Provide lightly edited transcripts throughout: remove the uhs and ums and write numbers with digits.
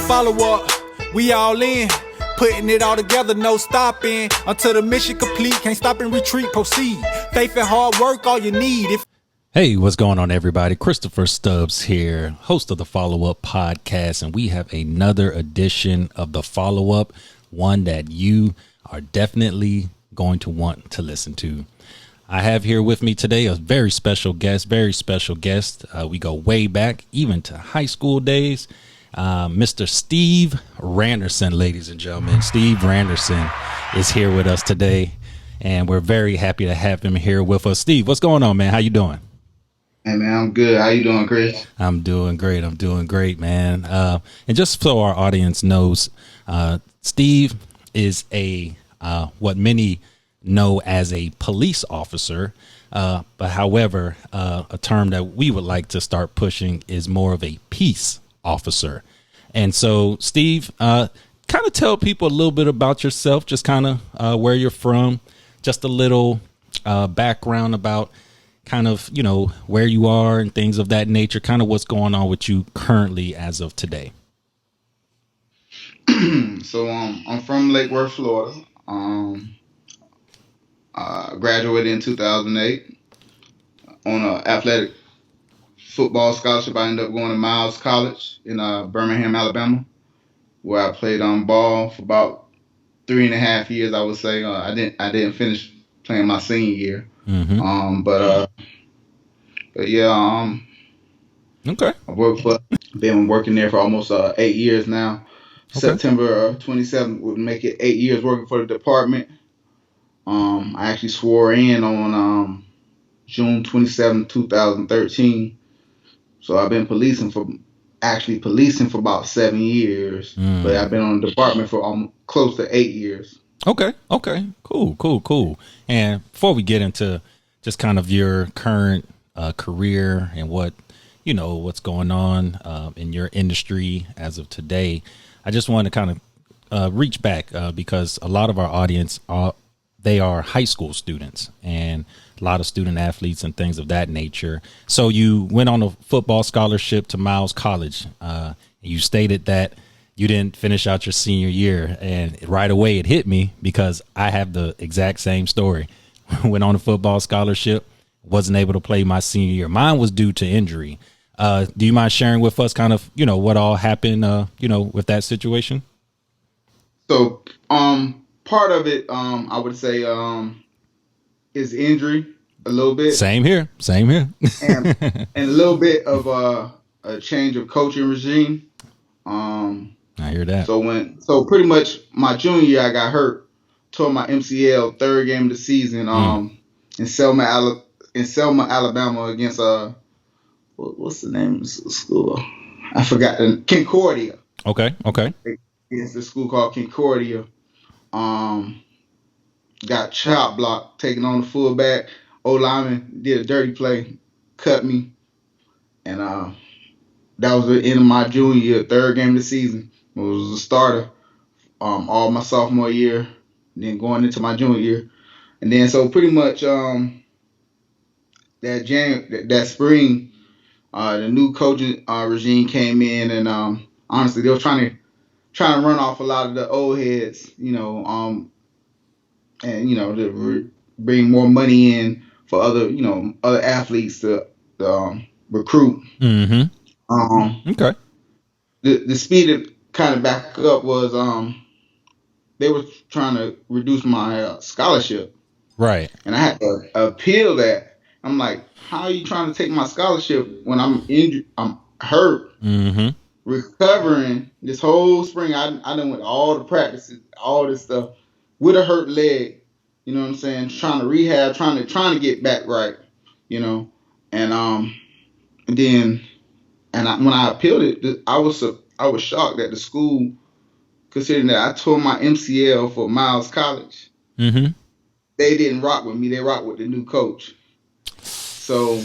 follow up. We all in, putting it all together, no stopping. Until the mission complete, can't stop and retreat, proceed. Faith and hard work, all you need. Hey, what's going on, everybody? Kristofer Stubbs here, host of the Follow-Up podcast, and we have another edition of the Follow-Up, one that you are definitely going to want to listen to. I have here with me today a very special guest. We go way back, even to high school days. Mr. Steve Randerson, ladies and gentlemen. Steve Randerson is here with us today, and we're very happy to have him here with us. Steve, what's going on, man? How you doing? Hey, man, I'm good. How you doing, Chris? I'm doing great, man. And just so our audience knows, Steve is what many know as a police officer. But however, a term that we would like to start pushing is more of a peace officer. And so, Steve, kind of tell people a little bit about yourself, just kind of where you're from, just a little background about kind of, you know, where you are and things of that nature, kind of what's going on with you currently as of today. So I'm from Lake Worth, Florida. Graduated in 2008 on an athletic football scholarship. I ended up going to Miles College in Birmingham, Alabama, where I played ball for about 3.5 years. I would say I didn't finish playing my senior year. Mm-hmm. But yeah. Okay. Been working there for almost 8 years now. Okay. September 27th would make it 8 years working for the department. I actually swore in on June 27, 2013. So I've been policing for about 7 years, but I've been on the department for close to 8 years. Okay. Cool. And before we get into just kind of your current career and what's going on in your industry as of today, I just want to kind of reach back because a lot of our audience they are high school students and a lot of student athletes and things of that nature. So you went on a football scholarship to Miles College. You stated that you didn't finish out your senior year, and right away it hit me because I have the exact same story. Went on a football scholarship, wasn't able to play my senior year. Mine was due to injury. Do you mind sharing with us kind of, what all happened, with that situation? So, part of it, I would say, is injury a little bit. Same here. and a little bit of a change of coaching regime. I hear that. So pretty much my junior year, I got hurt, tore my MCL, third game of the season, in Selma, Alabama against what's the name of the school? I forgot. Concordia. Okay. It's a school called Concordia. Got chop blocked, taken on the fullback. O-lineman did a dirty play, cut me, and that was the end of my junior year, third game of the season. I was a starter all my sophomore year, then going into my junior year. And then so pretty much that spring, the new coaching regime came in, and honestly, they were trying to run off a lot of the old heads, and to bring more money in for other athletes to recruit. Mm-hmm. Okay. The speed of kind of back up was they were trying to reduce my scholarship. Right. And I had to appeal that. I'm like, how are you trying to take my scholarship when I'm injured? I'm hurt. Mm-hmm. Recovering this whole spring. I done went all the practices, all this stuff with a hurt leg. You know what I'm saying? Trying to rehab, trying to get back right. And then when I appealed it, I was shocked that the school, considering that I tore my MCL for Miles College, mm-hmm. they didn't rock with me. They rocked with the new coach. So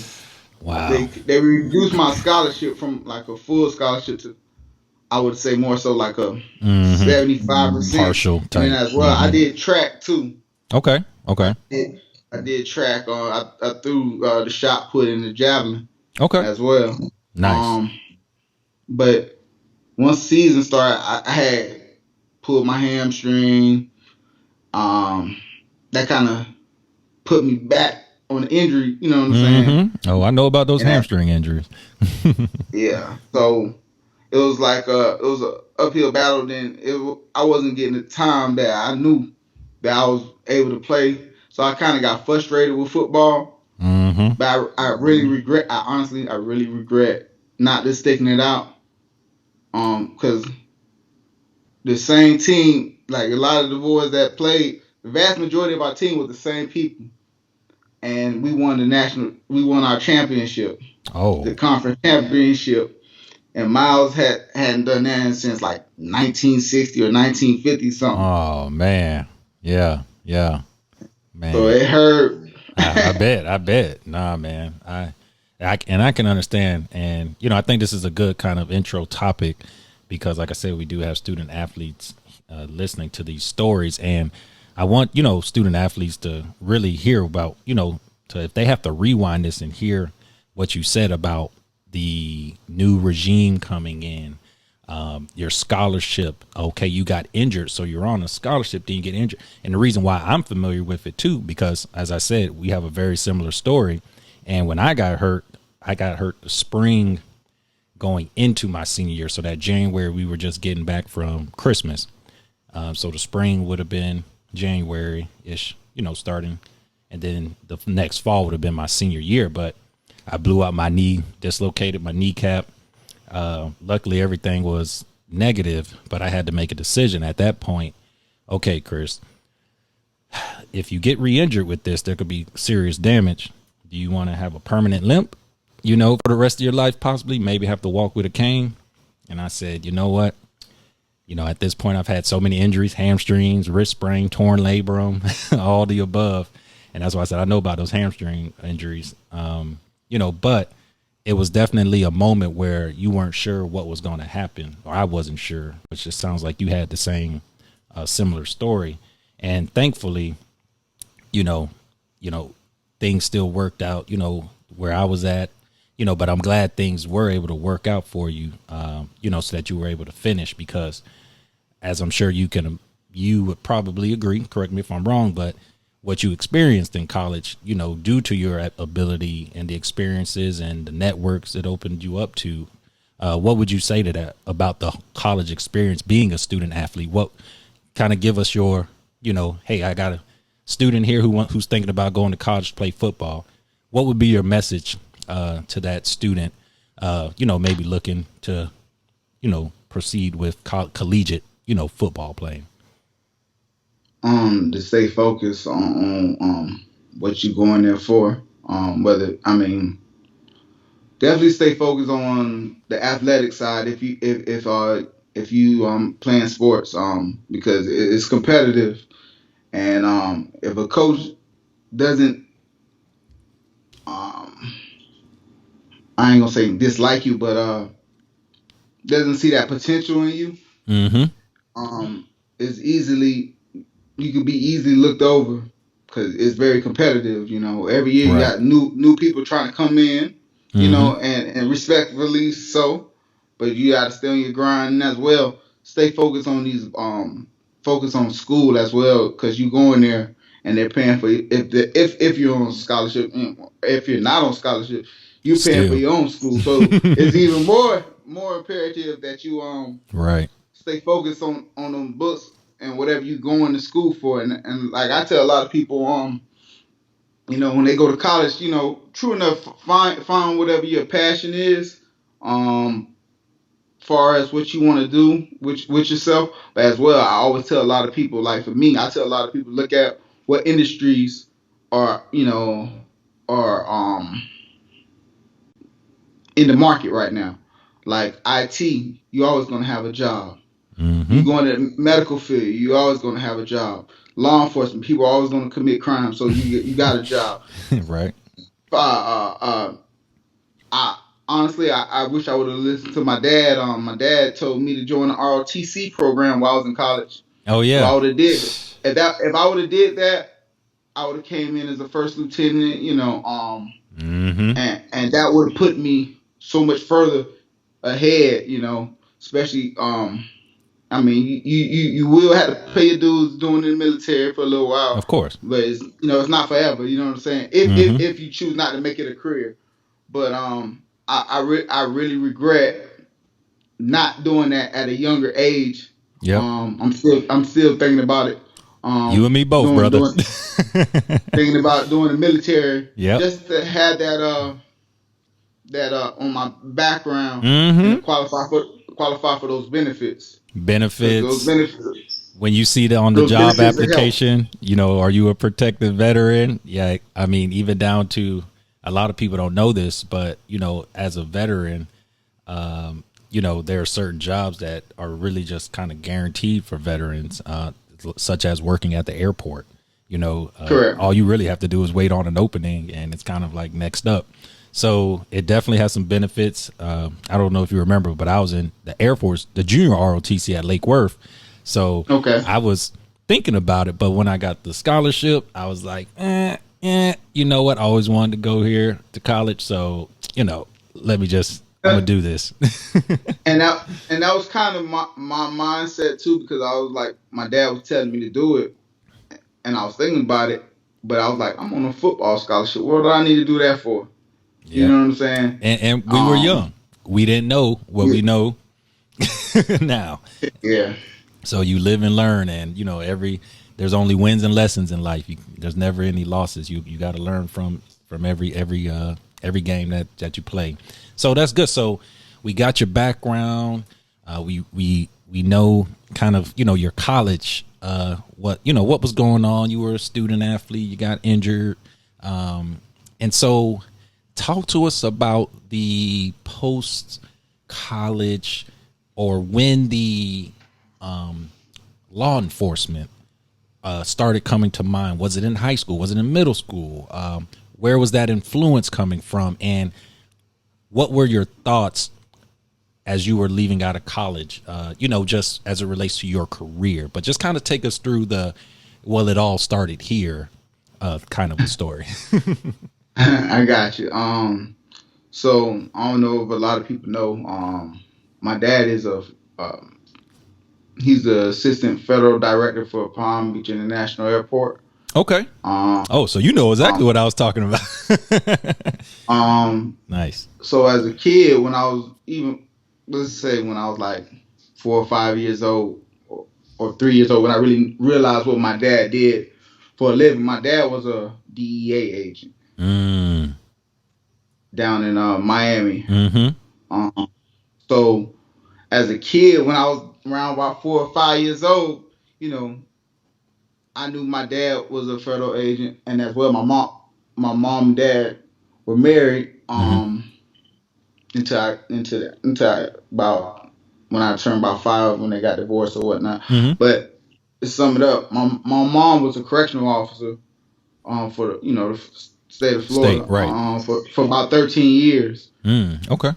wow, they reduced my scholarship from like a full scholarship to, I would say, more so like a 75% partial type. And as well, I did track too. Okay. I did track. I threw the shot put in the javelin. Okay. As well. Nice. But once season started, I had pulled my hamstring. That kind of put me back on the injury. You know what I'm saying? Oh, I know about those And that, hamstring injuries. yeah. So it was like it was a uphill battle. Then I wasn't getting the time that I knew that I was able to play. So I kind of got frustrated with football. Mm-hmm. But I really regret. I really regret not just sticking it out. Because the same team, like a lot of the boys that played, the vast majority of our team was the same people, and we won our championship, the Oh, conference championship. And Miles hadn't done that since like 1960 or 1950 something. oh man, yeah, yeah, So man. it hurt. I bet, I bet. Nah, man. I can understand, and I think this is a good kind of intro topic because, like I said, we do have student athletes listening to these stories, and I want student athletes to really hear about to if they have to rewind this and hear what you said about the new regime coming in, your scholarship. Okay, you got injured, so you're on a scholarship, then you get injured. And the reason why I'm familiar with it too, because as I said, we have a very similar story. And when I got hurt the spring going into my senior year. So that January, we were just getting back from Christmas. So the spring would have been January ish, starting. And then the next fall would have been my senior year. But I blew out my knee, dislocated my kneecap. Luckily, everything was negative, but I had to make a decision at that point. Okay, Chris, if you get re-injured with this, there could be serious damage. Do you want to have a permanent limp, for the rest of your life, possibly, maybe have to walk with a cane? And I said, you know what? At this point, I've had so many injuries, hamstrings, wrist sprain, torn labrum, all the above. And that's why I said, I know about those hamstring injuries. But it was definitely a moment where you weren't sure what was going to happen, or I wasn't sure, which just sounds like you had the same similar story. And thankfully, you know, things still worked out, where I was at, but I'm glad things were able to work out for you, so that you were able to finish because as I'm sure you would probably agree, correct me if I'm wrong, but what you experienced in college, due to your ability and the experiences and the networks it opened you up to, what would you say to that about the college experience being a student athlete? What kind of give us your, hey, I got a student here who's thinking about going to college to play football. What would be your message to that student, maybe looking to, proceed with collegiate, football playing? To stay focused on what you're going there for. Definitely stay focused on the athletic side if you playing sports because it's competitive and if a coach doesn't um I ain't gonna say dislike you but doesn't see that potential in you, Mm-hmm. it's easily you could be easily looked over because it's very competitive. Every year you Right. got new people trying to come in. Mm-hmm. And respectfully so, but you got to stay on your grind as well. Stay focused on focus on school as well because you going there and they're paying for you. If you're on scholarship, if you're not on scholarship, you're paying for Still. your own school. So it's even more imperative that you Right. stay focused on them books and whatever you going to school for. And like I tell a lot of people, when they go to college, true enough, find whatever your passion is, far as what you want to do with yourself. But as well, I always tell a lot of people, like for me, I tell a lot of people look at what industries are, are in the market right now. Like IT, you always gonna have a job. Mm-hmm. You go in the medical field, you always gonna have a job. Law enforcement, people are always gonna commit crime, so you got a job. Right. Uh, I honestly, I wish I would have listened to my dad. My dad told me to join the ROTC program while I was in college. Oh If yeah. I would have did if I would have did that, I would have came in as a first lieutenant. Mm-hmm. And that would have put me so much further ahead. especially I mean, you will have to pay your dues doing in the military for a little while, Of course. but it's it's not forever. You know what I'm saying? If Mm-hmm. if you choose not to make it a career, but I really regret not doing that at a younger age. Yep. I'm still thinking about it. You and me both, Doing brother. doing thinking about doing the military Yep. just to have that on my background and to Mm-hmm. qualify for those benefits because Benefits. When you see on the those job benefits that help. application, are you a protected veteran? Yeah, I mean, even down to a lot of people don't know this, but as a veteran, there are certain jobs that are really just kind of guaranteed for veterans, such as working at the airport. Correct. All you really have to do is wait on an opening, and it's kind of like next up. So it definitely has some benefits. I don't know if you remember, but I was in the Air Force, the junior ROTC at Lake Worth. So Okay. I was thinking about it, but when I got the scholarship, I was like, you know what? I always wanted to go here to college. So, let me I'm going to do this. And that was kind of my mindset too because I was like my dad was telling me to do it and I was thinking about it, but I was like I'm on a football scholarship. What do I need to do that for? You Yeah. know what I'm saying? And we were young. We didn't know what we know now. Yeah. So you live and learn, and there's only wins and lessons in life. There's never any losses. You got to learn from every game that you play. So that's good. So we got your background. We know kind of your college. What was going on. You were a student athlete. You got injured, and so talk to us about the post college or when the law enforcement started coming to mind. Was it in high school? Was it in middle school? Where was that influence coming from? And what were your thoughts as you were leaving out of college, just as it relates to your career? But just kind of take us through it all started here kind of a story. I got you. So I don't know if a lot of people know. My dad is um, he's the assistant federal director for Palm Beach International Airport. Okay. Um, Oh, so you know exactly um, what I was talking about. um, Nice. so as a kid, when I was let's say when I was like 4 or 5 years old, or 3 years old, when I really realized what my dad did for a living. My dad was a DEA agent Mm. down in Miami. Mm-hmm. Um, so as a kid, when I was around about 4 or 5 years old, you know, I knew my dad was a federal agent, and as well, my mom and dad were married. Mm-hmm. Until about when I turned about 5 when they got divorced or whatnot. Mm-hmm. But to sum it up, my mom was a correctional officer for the state of State, Florida right. for about 13 years. Okay.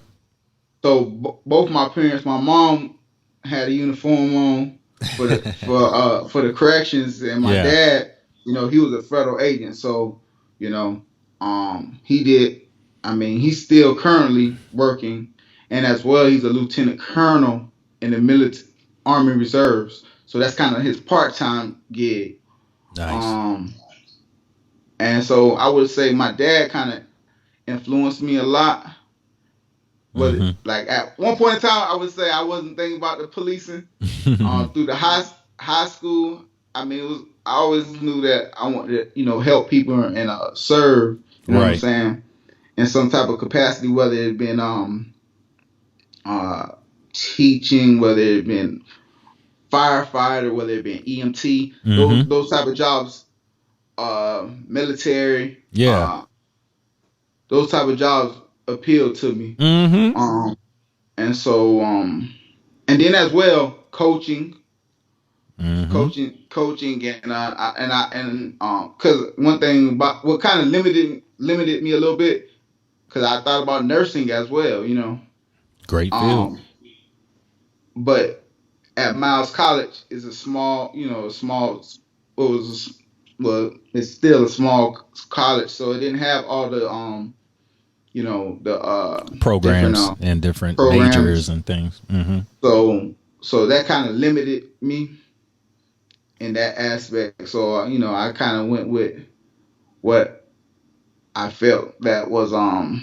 So both my parents, my mom had a uniform on for the corrections, and my Yeah. dad, he was a federal agent. So he did. I mean, he's still currently working, and as well, he's a lieutenant colonel in the military Army Reserves. So that's kind of his part time gig. Nice. Um, and so I would say my dad kind of influenced me a lot. But Mm-hmm. like at one point in time, I would say I wasn't thinking about the policing. Through the high school, I mean, I always knew that I wanted to, help people and serve. You know what I'm Right. saying? In some type of capacity, whether it been uh teaching, whether it been firefighter, whether it been EMT, Mm-hmm. those type of jobs, military, Yeah. those type of jobs appeal to me. Mm-hmm. Um, and so and then as well, Mm-hmm. coaching, and because one thing about what kind of limited me a little bit, because I thought about nursing as well, Great field. um, but at Miles College is a small, well, well, it's still a small college, so it didn't have all the the programs different and different programs. majors and things. Mm-hmm. So that kind of limited me in that aspect. So I kind of went with what I felt that was I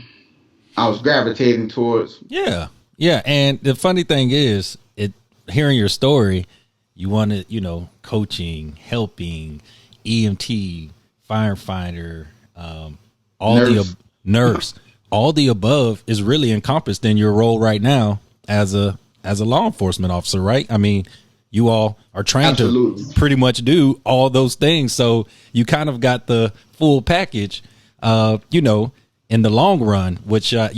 was gravitating towards. Yeah. Yeah. And the funny thing is, hearing your story, you wanted, coaching, helping, EMT, firefighter, all Nurse. nurse, all the above is really encompassed in your role right now as a law enforcement officer, right? I mean, you all are trained Absolutely. to pretty much do all those things. So you kind of got the full package, in the long run, which, I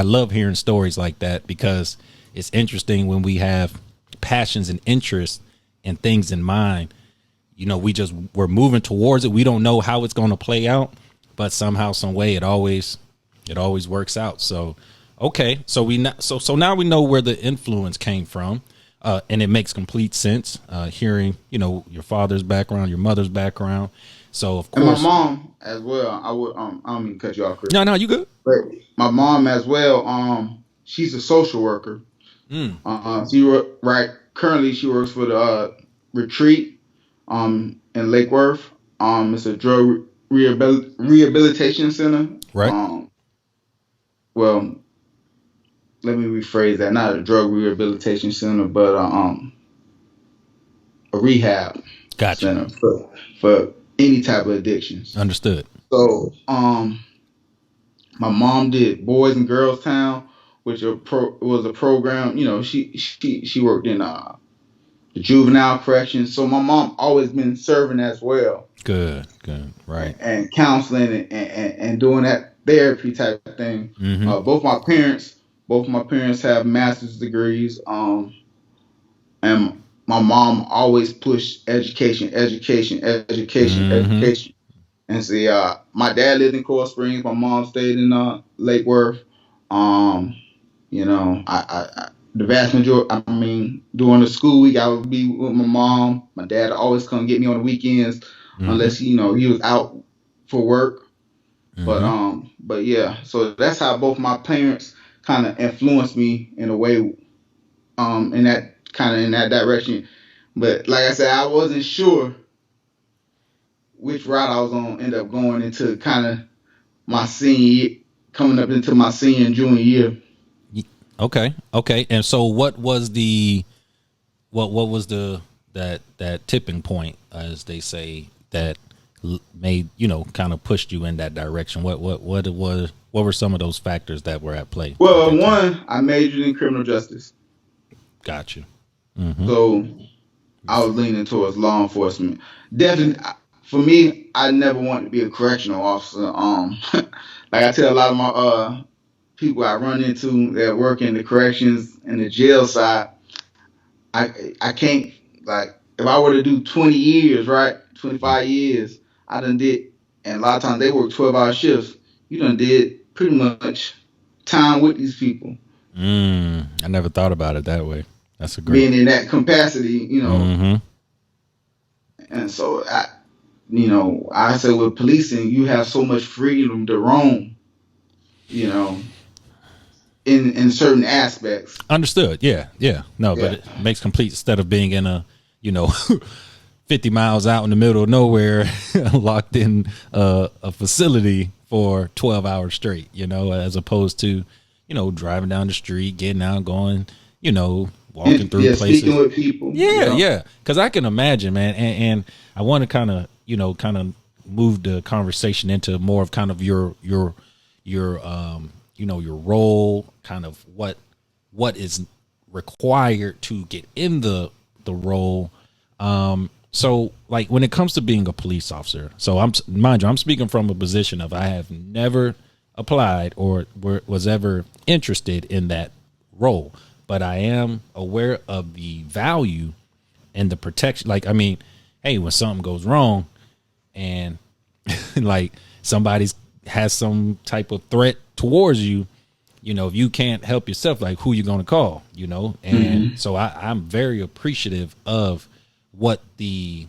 love hearing stories like that, because it's interesting when we have passions and interests and things in mind. We're moving towards it. We don't know how it's going to play out, but somehow, some way, it always works out. So, okay. So so now we know where the influence came from. And it makes complete sense, hearing, your father's background, your mother's background. So of course, and my mom as well. I don't mean to cut you off, Chris. No, you good. But my mom as well. She's a social worker. Currently she works for the retreat, in Lake Worth. It's a drug rehabilitation center. Right. Well, let me rephrase that. Not a drug rehabilitation center, but a rehab Gotcha. center for any type of addictions. Understood. So, my mom did Boys and Girls Town, which was a program. She worked in the juvenile corrections. So my mom always been serving as well. Good. Right. And counseling and doing that therapy type of thing. Mm-hmm. Both my parents have master's degrees. And my mom always pushed education. Mm-hmm. And see, my dad lived in Coral Springs. My mom stayed in Lake Worth. I the vast majority. I mean, during the school week, I would be with my mom. My dad would always come get me on the weekends, unless he was out for work. Mm-hmm. But yeah. So that's how both my parents kind of influenced me in a way, in that direction. But like I said, I wasn't sure which route I was gonna end up going into, kind of my senior, coming up into my senior and junior year. Okay. And so what was that tipping point, as they say, that made, kind of pushed you in that direction? What were some of those factors that were at play? Well, one, I majored in criminal justice. Got you. Mm-hmm. So I was leaning towards law enforcement. Definitely, for me, I never wanted to be a correctional officer. Like I tell a lot of my people I run into that work in the corrections and the jail side, I can't, like, if I were to do 20 years, right, 25 years, I done did, and a lot of times they work 12-hour shifts. You done did pretty much time with these people. I never thought about it that way. That's a great, being in that capacity, Mm-hmm. And so I say with policing, you have so much freedom to roam, in certain aspects. Understood. Yeah. No, Yeah. but it makes complete, instead of being in a, 50 miles out in the middle of nowhere, locked in a facility for 12 hours straight, as opposed to, driving down the street, getting out, going, walking through places. Speaking with people. Yeah. Because I can imagine, man. And I want to kind of move the conversation into more of kind of your your role, kind of what is required to get in the role. So like when it comes to being a police officer, so I'm speaking from a position of, I have never applied or was ever interested in that role, but I am aware of the value and the protection. Like, I mean, hey, when something goes wrong and like somebody's has some type of threat towards you, if you can't help yourself, like, who you going to call, and so I'm very appreciative of what the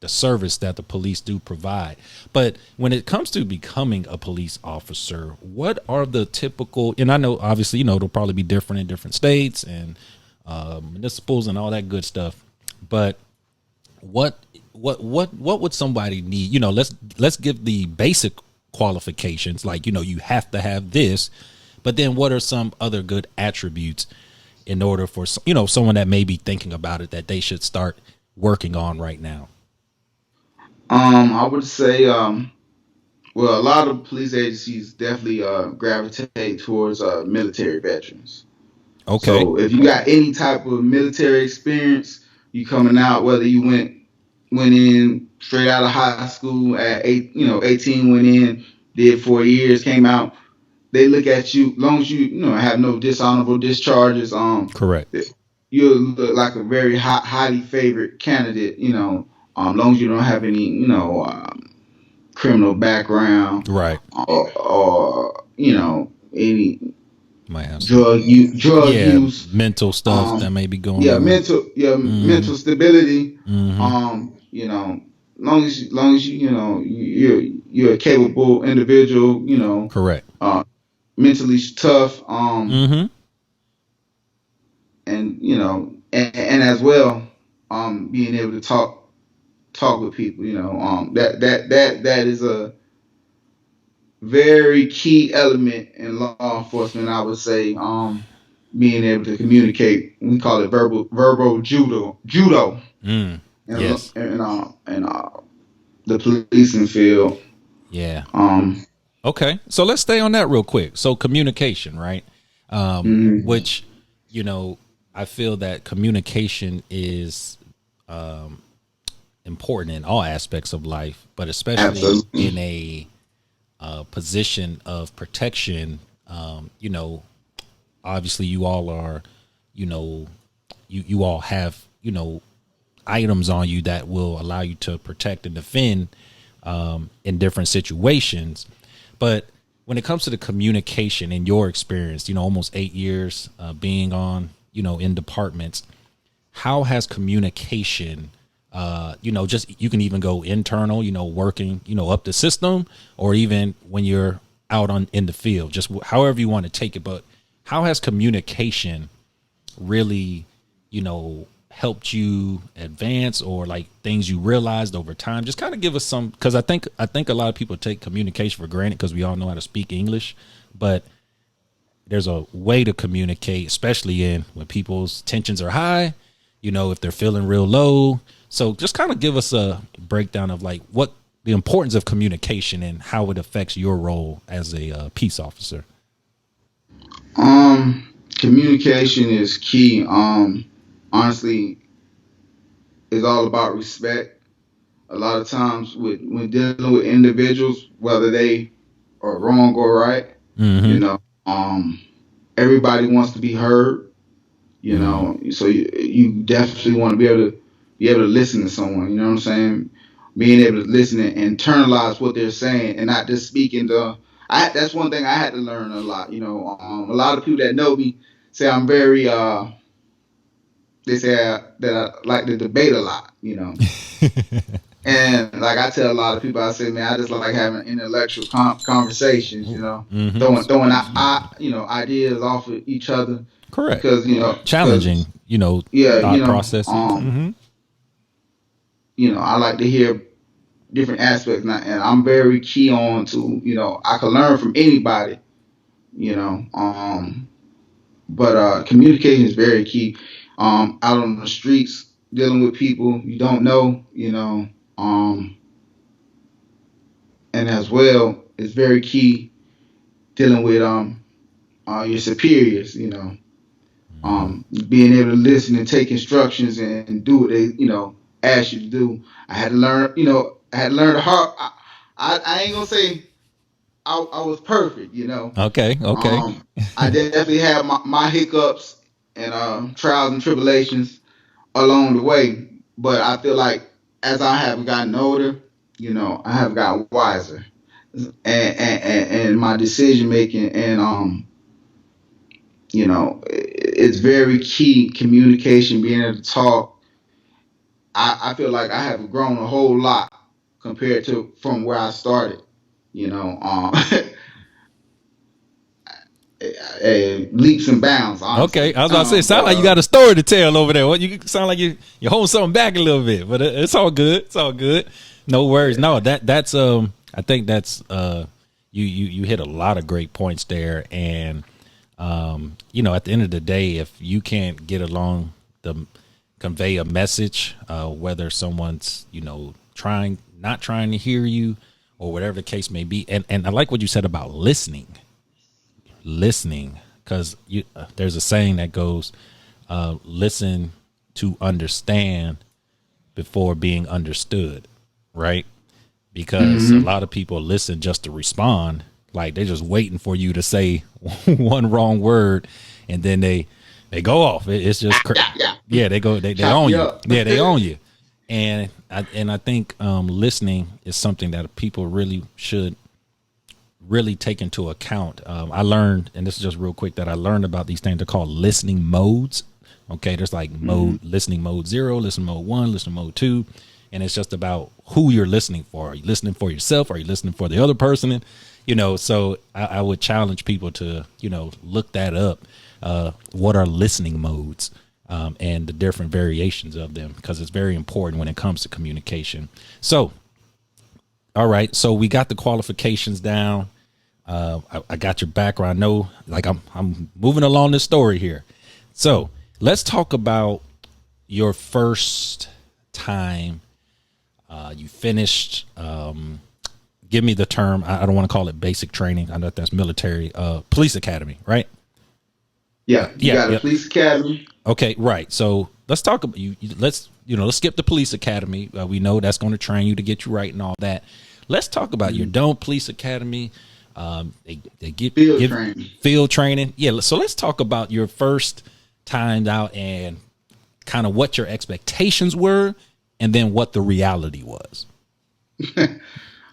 the service that the police do provide. But when it comes to becoming a police officer, what are the typical, and I know obviously, you know, it'll probably be different in different states and municipals and all that good stuff. But what would somebody need? You know, let's give the basic qualifications, like, you know, you have to have this, but then what are some other good attributes in order for, you know, someone that may be thinking about it that they should start working on right now? I would say, well, a lot of police agencies definitely gravitate towards military veterans. Okay. So if you got any type of military experience, you coming out, whether you went in straight out of high school at 18, went in, did 4 years, came out, they look at you, long as you know have no dishonorable discharges, Correct. you look like a very highly favored candidate, long as you don't have any, criminal background, Right. or any Might have some, drug yeah, use, mental stuff that may be going yeah, on. mental stability, Mm-hmm. long as you're a capable individual, Correct. mentally tough, Mm-hmm. and as well, being able to talk with people, that is a very key element in law enforcement. I would say, being able to communicate. We call it verbal judo, Mm. and Yes. the policing field. Yeah. Um, Okay. So let's stay on that real quick. So communication, right? mhm, Which, you know, I feel that communication is important in all aspects of life, but especially absolutely. in a position of protection. You know, obviously you all are, you know, you all have, you know, items on you that will allow you to protect and defend in different situations. But when it comes to the communication, in your experience, you know, almost 8 years being on, you know, in departments, how has communication, you know, just, you can even go internal, you know, working, you know, up the system, or even when you're out on in the field, just however you want to take it. But how has communication really, you know, helped you advance, or like things you realized over time? Just kind of give us some, because I think a lot of people take communication for granted because we all know how to speak English, but there's a way to communicate, especially in when people's tensions are high, you know, if they're feeling real low. So just kind of give us a breakdown of like what the importance of communication and how it affects your role as a peace officer. Communication is key. Honestly, it's all about respect. A lot of times, when dealing with individuals, whether they are wrong or right, you Mm-hmm. know, everybody wants to be heard. Mm. So you definitely want to be able to listen to someone. You know what I'm saying? Being able to listen and internalize what they're saying, and not just speaking to. That's one thing I had to learn a lot. A lot of people that know me say I'm very. They say that I like to debate a lot. And like I tell a lot of people, I say, man, I just like having intellectual conversations. Mm-hmm. Throwing ideas off of each other, Correct. because Challenging, you know, yeah, thought processes. I like to hear different aspects, and I'm very key on to, I can learn from anybody, you know. But communication is very key. Out on the streets, dealing with people you don't know, and as well, it's very key dealing with your superiors, Mm-hmm. being able to listen and take instructions and do what they, ask you to do. I had to learn, I had to learn the hard. I ain't gonna say I was perfect, Okay. Okay. I definitely had my hiccups and trials and tribulations along the way. But I feel like as I have gotten older, I have gotten wiser, and my decision making, and it's very key, communication, being able to talk. I feel like I have grown a whole lot compared to from where I started. You know, leaps and bounds. Okay, Honestly, I was about to say, it sound like you got a story to tell over there. What you sound like you hold something back a little bit, but it's all good. It's all good. No worries. No, that's I think that's you hit a lot of great points there, and you know, at the end of the day, if you can't get along the convey a message, whether someone's, you know, not trying to hear you or whatever the case may be, and I like what you said about listening, because there's a saying that goes, listen to understand before being understood, right? Because a lot of people listen just to respond, like they're just waiting for you to say one wrong word, and then they go off. It's just yeah, they own you. Yeah, they own you. And I think listening is something that people really should really take into account. I learned, and this is just real quick, that I learned about these things. They're called listening modes. Okay, there's like listening mode 0, listening mode 1, listening mode 2, and it's just about who you're listening for. Are you listening for yourself? Are you listening for the other person? And, you know, so I would challenge people to, you know, look that up. What are listening modes? And the different variations of them, because it's very important when it comes to communication. So, all right, so we got the qualifications down. I got your background. I know, like I'm moving along this story here. So let's talk about your first time you finished. Give me the term. I don't want to call it basic training. I know that's military. Police academy, right? Yeah, you got a police academy. Okay, right. So let's talk about let's skip the police academy. We know that's going to train you to get you right and all that. Let's talk about your police academy. They give field training. Yeah. So let's talk about your first time out and kind of what your expectations were, and then what the reality was.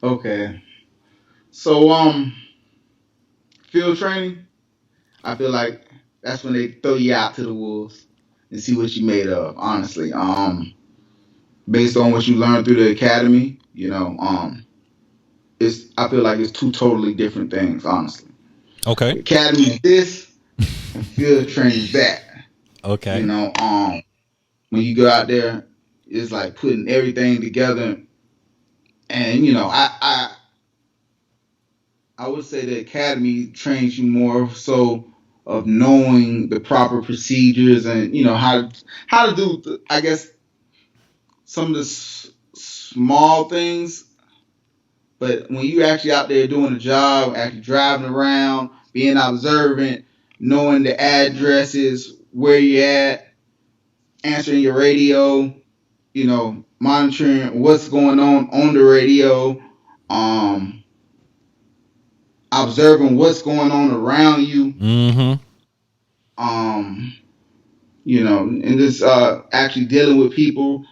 Okay. So field training, I feel like that's when they throw you out to the wolves and see what you made of, honestly. Based on what you learned through the academy, you know, I feel like it's two totally different things, honestly. Okay. The academy is this and field training is that. Okay. You know, when you go out there, it's like putting everything together. And, you know, I would say the academy trains you more so of knowing the proper procedures and, you know, how to do, I guess, some of the small things. But when you actually out there doing the job, actually driving around, being observant, knowing the addresses, where you're at, answering your radio, you know, monitoring what's going on the radio, observing what's going on around you. You know, and just actually dealing with people.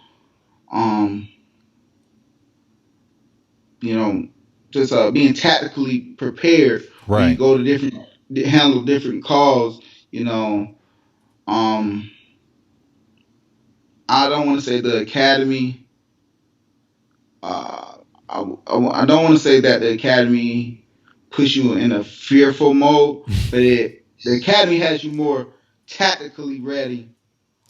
You know, just being tactically prepared when you go to handle different calls. You know, I don't want to say the academy. I don't want to say that the academy puts you in a fearful mode, but the academy has you more tactically ready,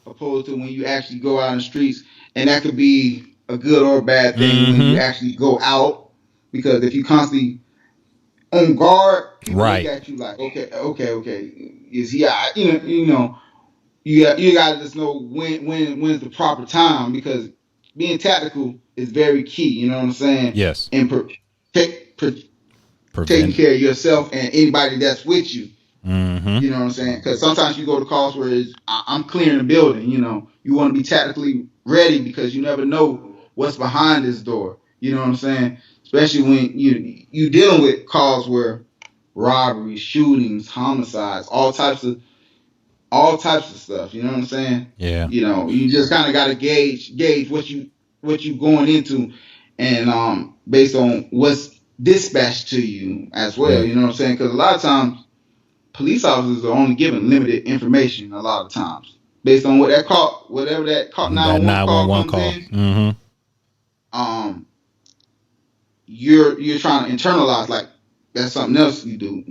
opposed to when you actually go out in the streets, and that could be a good or a bad thing when you actually go out, because if you constantly on guard, people look at you like, okay, is he? You know, you gotta just know when's the proper time, because being tactical is very key. You know what I'm saying? Yes. And taking care of yourself and anybody that's with you. You know what I'm saying? Because sometimes you go to calls where I'm clearing the building. You know, you want to be tactically ready because you never know what's behind this door. You know what I'm saying? Especially when you dealing with calls where robberies, shootings, homicides, all types of stuff. You know what I'm saying? Yeah. You know, you just kind of got to gauge what you going into, and based on what's dispatched to you as well. You know what I'm saying? Because a lot of times police officers are only given limited information. A lot of times, based on what that call, whatever that call, That 911 call 911 comes call. in, Mm-hmm. You're trying to internalize, like that's something else you do.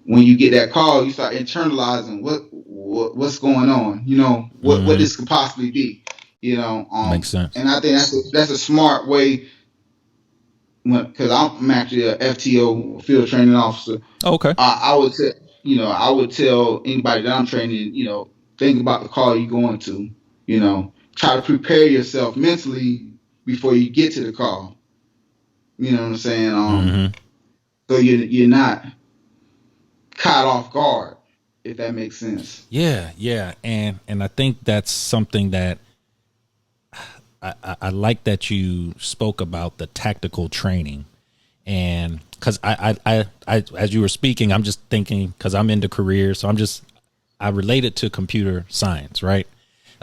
When you get that call, you start internalizing what's going on. What Mm-hmm. this could possibly be. Makes sense. And I think that's a smart way. Because I'm actually a FTO, field training officer. Okay. I would tell I would tell anybody that I'm training, think about the call you're going to. Try to prepare yourself mentally before you get to the call. You know what I'm saying? Mm-hmm. So you're not caught off guard, if that makes sense. Yeah, and I think that's something that I like that you spoke about the tactical training, and because I as you were speaking, I'm just thinking because I'm into career, so I relate it to computer science, right?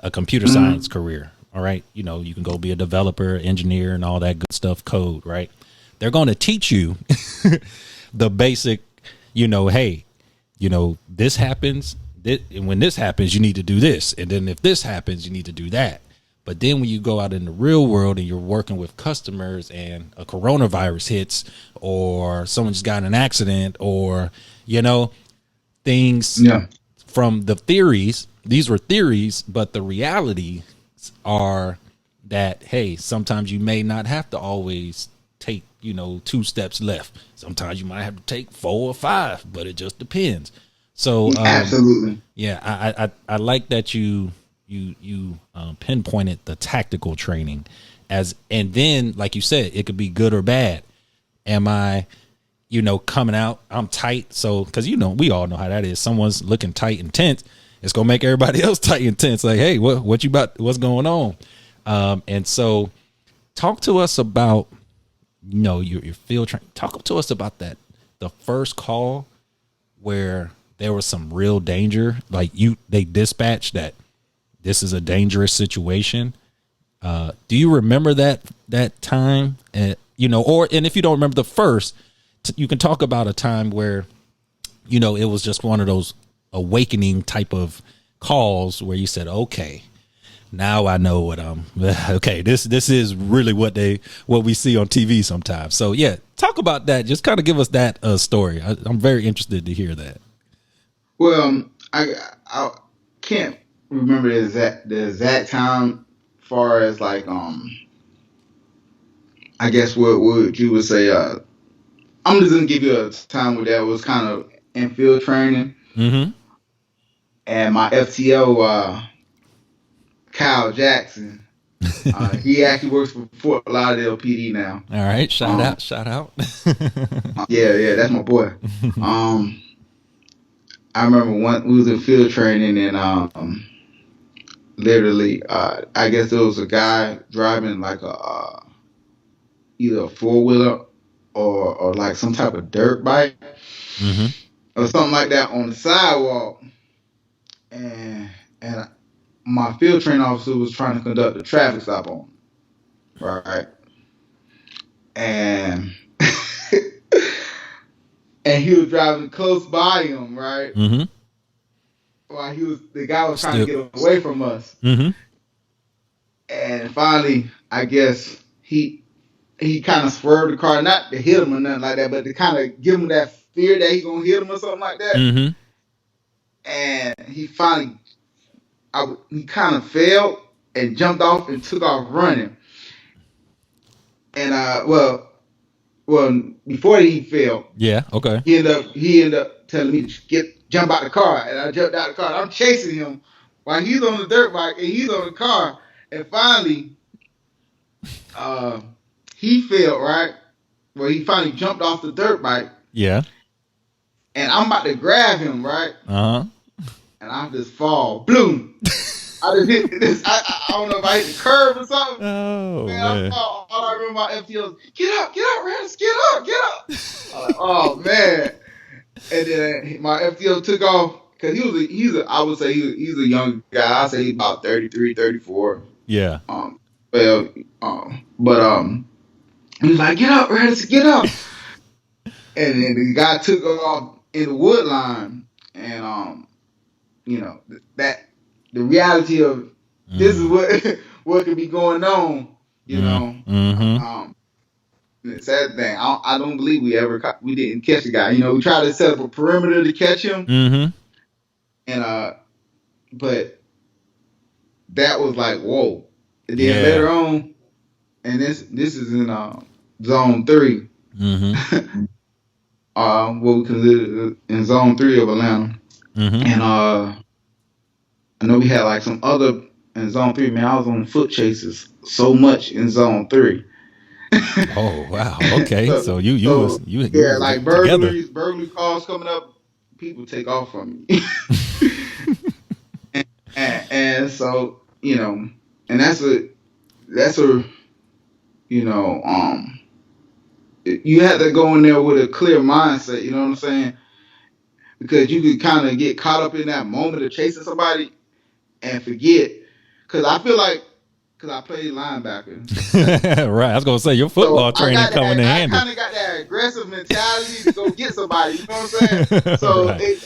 A computer science career. All right. You can go be a developer, engineer, and all that good stuff, code, right? They're going to teach you the basic, hey, this happens. And when this happens, you need to do this. And then if this happens, you need to do that. But then when you go out in the real world and you're working with customers and a coronavirus hits or someone just got in an accident or, things Yeah. from the theories, these were theories, but the realities are that, hey, sometimes you may not have to always take, 2 steps left. Sometimes you might have to take 4 or 5, but it just depends. So, Absolutely. yeah, I like that you pinpointed the tactical training and then, like you said, it could be good or bad. Am I, coming out, I'm tight. So, cause we all know how that is. Someone's looking tight and tense. It's going to make everybody else tight and tense. Like, hey, what you about? What's going on? And so talk to us about, your field training. Talk to us about that. The first call where there was some real danger, like they dispatched that this is a dangerous situation. Do you remember that time? And if you don't remember the first, you can talk about a time where, it was just one of those awakening type of calls where you said, okay, now I know what okay, this is really what we see on TV sometimes. So yeah, talk about that. Just kind of give us that story. I'm very interested to hear that. Well, I can't remember the exact time, far as like I guess what you would say. I'm just gonna give you a time where that was kind of in field training, Mm-hmm. and my FTO, Kyle Jackson, he actually works for Fort Lauderdale PD now. All right, shout out. Yeah, that's my boy. I remember we was in field training and literally, I guess there was a guy driving like either a 4-wheeler or like some type of dirt bike Mm-hmm. or something like that on the sidewalk, and my field training officer was trying to conduct a traffic stop on him, right? And and he was driving close by him, right? Mm-hmm. While the guy was trying to get away from us. Mm-hmm. And finally, I guess he kind of swerved the car, not to hit him or nothing like that, but to kind of give him that fear that he gonna hit him or something like that. Mm-hmm. And he finally, he kind of fell and jumped off and took off running. And well, before he fell, Yeah. Okay. he ended up telling me to jump out the car, and I jumped out the car. I'm chasing him while he's on the dirt bike and he's on the car, and finally, he fell, right? Well, he finally jumped off the dirt bike. Yeah. And I'm about to grab him, right? Uh-huh. And I just fall. Bloom. I just hit this. I don't know if I hit the curb or something. Oh, man. I fall. All I remember my FTOs, get up, Rance, get up. I'm like, oh, man. And then my FTO took off because I would say he's a young guy. I say he's about 33, 34. Yeah. But he was like, get up, Rance, get up. And then the guy took off in the wood line, and that the reality of this is what could be going on. You know, the sad thing, I don't believe we didn't catch the guy. You know, we tried to set up a perimeter to catch him, and but that was like whoa. And then later on, and this is in zone 3. What we consider in zone 3 of Atlanta. And I know we had like some other in zone 3. Man, I was on foot chases so much in zone 3. Oh wow. Okay. So you yeah, was like together. burglary calls coming up, people take off from me. and so, you know, and that's a you know, you have to go in there with a clear mindset, you know what I'm saying? Because you could kind of get caught up in that moment of chasing somebody and forget. Because I feel like, because I played linebacker. Right. I was gonna say your football training coming in handy. I kind of got that aggressive mentality to go get somebody. You know what I'm saying? So, right.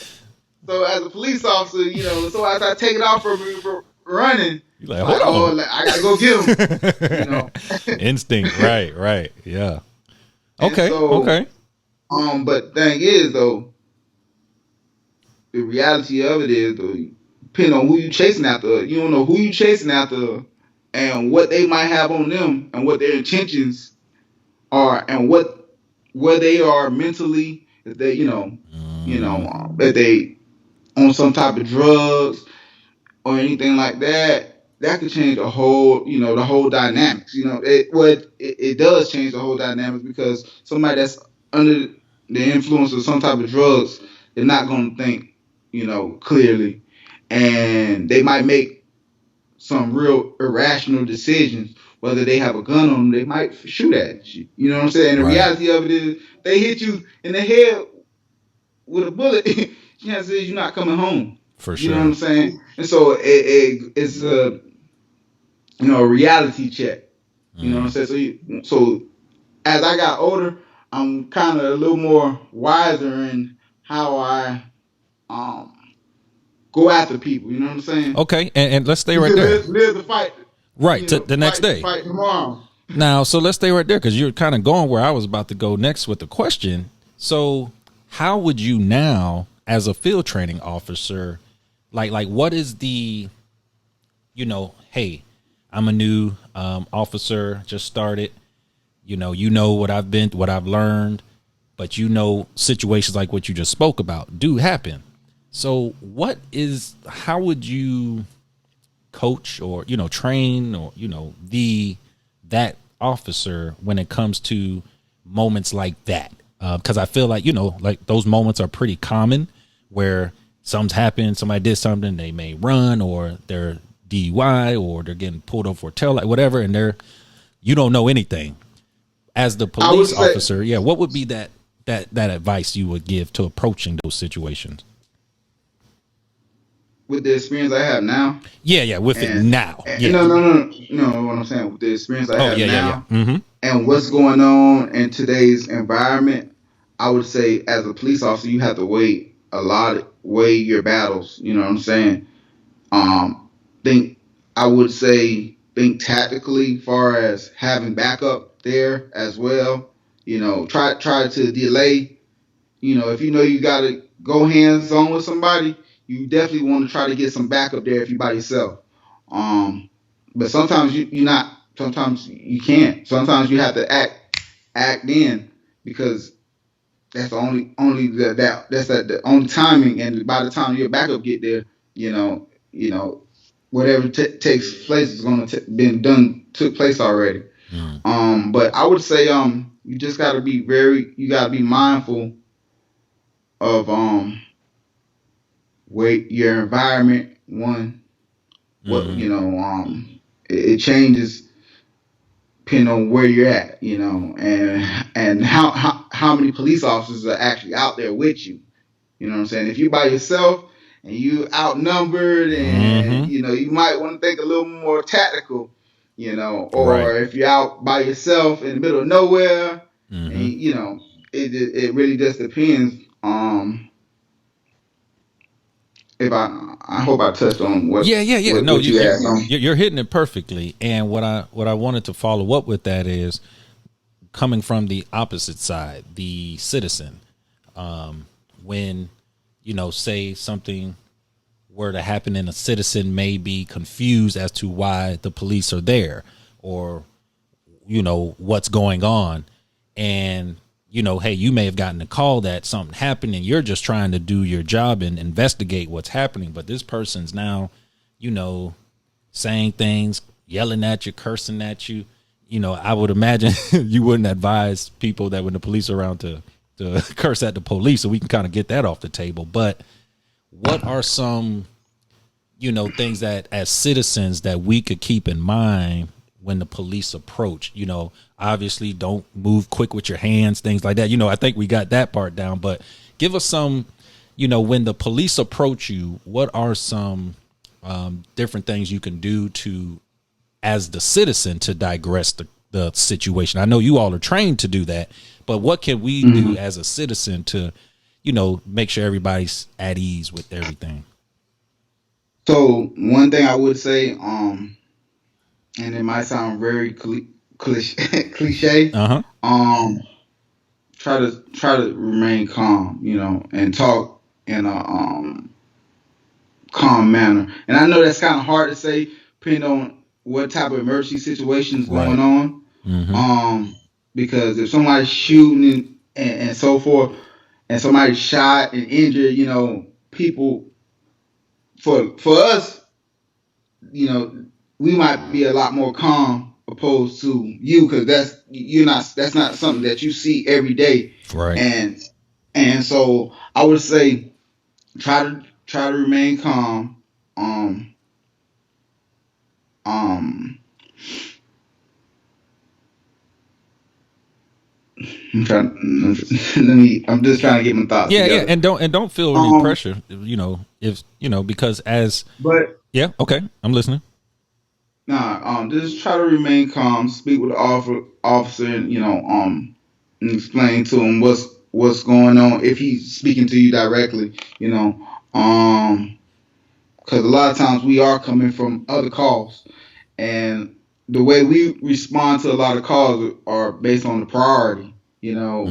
So as a police officer, you know, so as I take it off from me for running, you're like, hold on. Like, I gotta go get him. You know, instinct. Right. Yeah. Okay. So, okay. But the thing is though, the reality of it is though, depending on who you chasing after, you don't know who you chasing after, and what they might have on them, and what their intentions are, and where they are mentally. If they, you know, that they on some type of drugs or anything like that, that could change the whole, the whole dynamics. It does change the whole dynamics because somebody that's under the influence of some type of drugs, they're not going to think, clearly, and they might make some real irrational decisions. Whether they have a gun on them, they might shoot at you. You know what I'm saying? The reality of it is, they hit you in the head with a bullet. Chances is you're not coming home. For sure. You know what I'm saying? And so it's a reality check. You know what I'm saying? So as I got older, I'm kind of a little more wiser in how I go after people. You know what I'm saying? Okay, and let's stay right there. There's the fight. Right, to the next day. Fight tomorrow. Now, so let's stay right there because you're kind of going where I was about to go next with the question. So how would you now, as a field training officer, like what is the, hey, I'm a new officer, just started, you know what I've learned, but situations like what you just spoke about do happen. So how would you coach or, train or, that officer when it comes to moments like that? Because I feel like, like those moments are pretty common where something's happened, somebody did something, they may run or they're DUI or they're getting pulled over for tail light, whatever, and you don't know anything. As the police officer, what would be that advice you would give to approaching those situations? With the experience I have now? Yeah, with it now. Yeah. No, what I'm saying, with the experience I have now, Mm-hmm. and what's going on in today's environment, I would say as a police officer, you have to weigh your battles. You know what I'm saying? Think tactically, far as having backup there as well. Try to delay. If you got to go hands on with somebody, you definitely want to try to get some backup there if you're by yourself. But sometimes you're not. Sometimes you can't. Sometimes you have to act in because that's the only timing. And by the time your backup get there, whatever takes place is going to took place already. But I would say you just got to be mindful of where your environment. One, what it changes depending on where you're at, and how many police officers are actually out there with you. You know what I'm saying? If you're by yourself and you outnumbered, and you might want to think a little more tactical, or if you're out by yourself in the middle of nowhere, and it really just depends. If I hope I touched on what Yeah. No, what you asked on. you're hitting it perfectly. And what I wanted to follow up with that is coming from the opposite side, the citizen. When say something were to happen and a citizen may be confused as to why the police are there, or what's going on, and hey, you may have gotten a call that something happened and you're just trying to do your job and investigate what's happening, but this person's now saying things, yelling at you, cursing at you. I would imagine you wouldn't advise people that when the police are around to curse at the police, so we can kind of get that off the table. But what are some things that as citizens that we could keep in mind when the police approach? Obviously don't move quick with your hands, things like that. I think we got that part down, but give us some, when the police approach you, what are some different things you can do to, as the citizen, to digress the situation? I know you all are trained to do that, but what can we do as a citizen to, make sure everybody's at ease with everything? So one thing I would say, and it might sound very cliche, Uh-huh. um, try to remain calm, and talk in a calm manner. And I know that's kind of hard to say, depending on what type of emergency situation is Right. going on. Because if somebody's shooting and so forth, and somebody's shot and injured, people for us, we might be a lot more calm opposed to you, because that's not something that you see every day. Right. And so I would say try to remain calm. Um I'm trying. I'm just trying to get my thoughts Yeah, together. and don't feel any pressure, if because as But yeah, okay, I'm listening. just try to remain calm. Speak with the officer, and and explain to him what's going on if he's speaking to you directly. Because a lot of times we are coming from other calls, and the way we respond to a lot of calls are based on the priority. Well,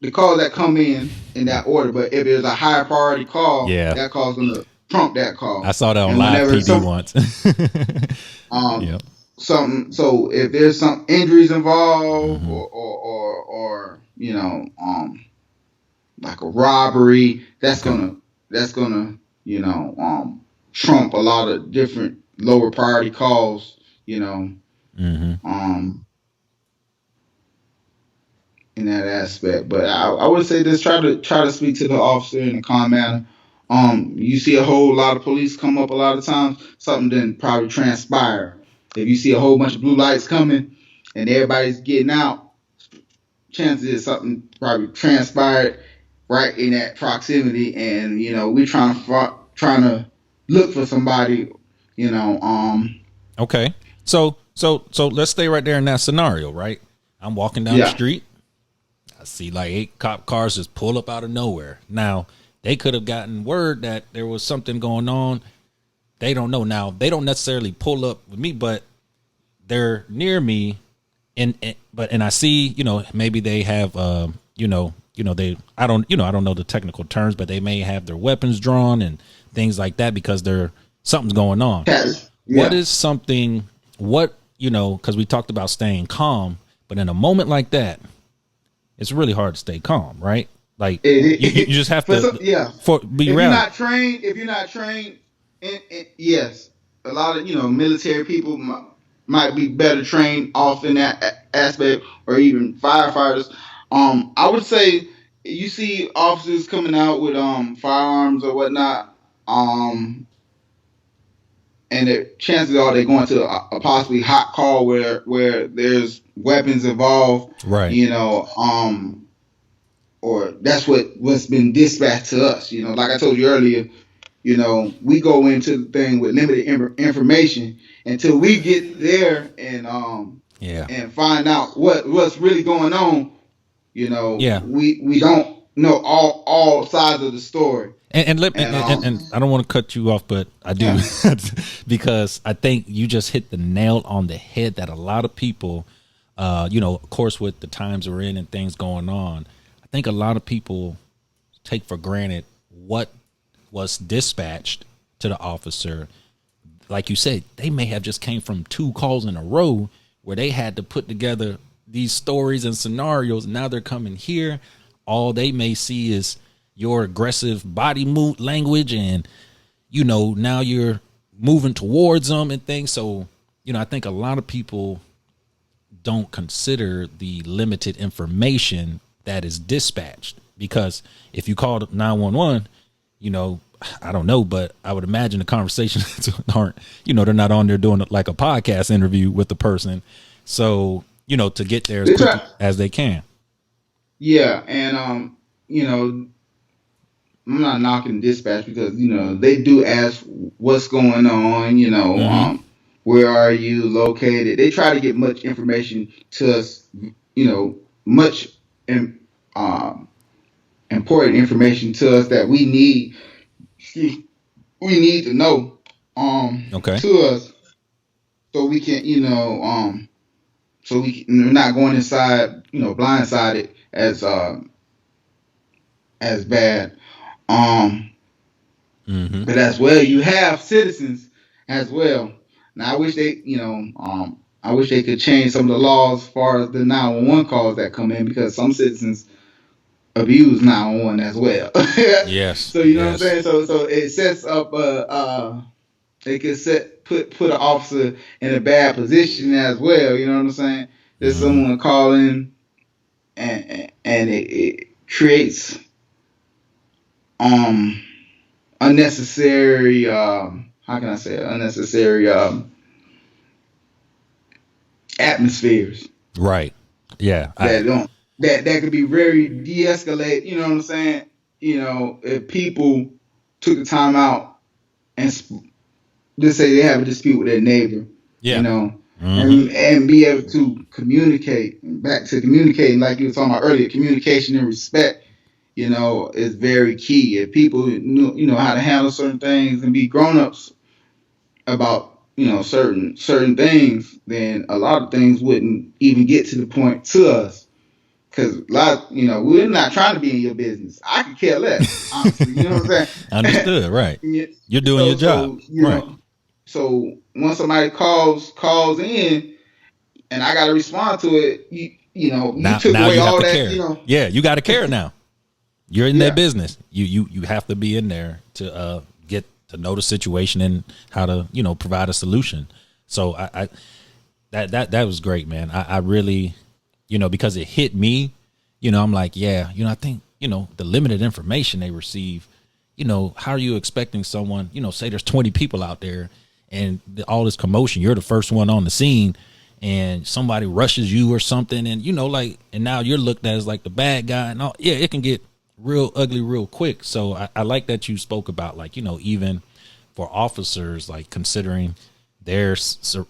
the calls that come in that order, but if there's a higher priority call, Yeah, that call's gonna trump that I call. saw that on And live whenever PD once. um Yep. so if there's some injuries involved, Hmm. or like a robbery, Okay. that's gonna trump a lot of different lower priority calls, Hmm. um in that aspect. But I would say just try to speak to the officer in a calm manner. You see a whole lot of police come up a lot of times, something didn't probably transpire. If you see a whole bunch of blue lights coming and everybody's getting out, chances is something probably transpired right in that proximity, and we're trying to look for somebody. You know, Okay. So let's stay right there in that scenario, right? I'm walking down the yeah, street. I see like 8 cop cars just pull up out of nowhere. Now, they could have gotten word that there was something going on. They don't know. Now, they don't necessarily pull up with me, but they're near me, and I see, maybe they have they, I don't know the technical terms, but they may have their weapons drawn and things like that because something's going on. What yeah. is something, because we talked about staying calm, but in a moment like that, it's really hard to stay calm, right? Like you just have For to some, yeah. be If you're real. not trained, yes, a lot of military people might be better trained off in that aspect, or even firefighters. I would say you see officers coming out with firearms or whatnot. And the chances are they're going to a possibly hot call where there's weapons involved. Right. You know, or that's what's been dispatched to us. Like I told you earlier, we go into the thing with limited information until we get there Yeah. and find out what's really going on. Yeah. We don't. know all sides of the story. And I don't want to cut you off, but I do because I think you just hit the nail on the head that a lot of people, of course, with the times we're in and things going on, I think a lot of people take for granted what was dispatched to the officer. Like you said, they may have just came from 2 calls in a row where they had to put together these stories and scenarios. Now they're coming here. All they may see is your aggressive body mood language, and now you're moving towards them and things. So I think a lot of people don't consider the limited information that is dispatched, because if you call 911, I don't know, but I would imagine the conversations aren't, they're not on there doing like a podcast interview with the person. So to get there as quick as they can. Yeah, and I'm not knocking dispatch, because they do ask what's going on. Where are you located? They try to get much information to us, much important information to us that we need. We need to know to us, so we can we're not going inside blindsided as bad. But as well, you have citizens as well. Now, I wish they could change some of the laws as far as the 911 calls that come in, because some citizens abuse 911 as well. Yes. So what I'm saying. So it sets up they could put an officer in a bad position as well. You know what I'm saying? There's someone calling, and it creates unnecessary unnecessary atmospheres, right? Yeah, that could be very de-escalate. You know what I'm saying? If people took the time out and just say they have a dispute with their neighbor, and be able to communicate, back to communicating, like you were talking about earlier. Communication and respect is very key. If people know how to handle certain things and be grown-ups about certain things, then a lot of things wouldn't even get to the point to us, because we're not trying to be in your business. I could care less, honestly. You know what I'm saying? Understood, right? You're doing your job, right? So once somebody calls in and I got to respond to it, you took away all that. Care. Yeah, you got to care now. You're in their business. You have to be in there to get to know the situation and how to provide a solution. So I that was great, man. I really because it hit me. I'm like, I think the limited information they receive. How are you expecting someone? Say there's 20 people out there and all this commotion. You're the first one on the scene, and somebody rushes you or something, and and now you're looked at as like the bad guy, and all. Yeah, it can get real ugly real quick. So I like that you spoke about, like, even for officers, like, considering they're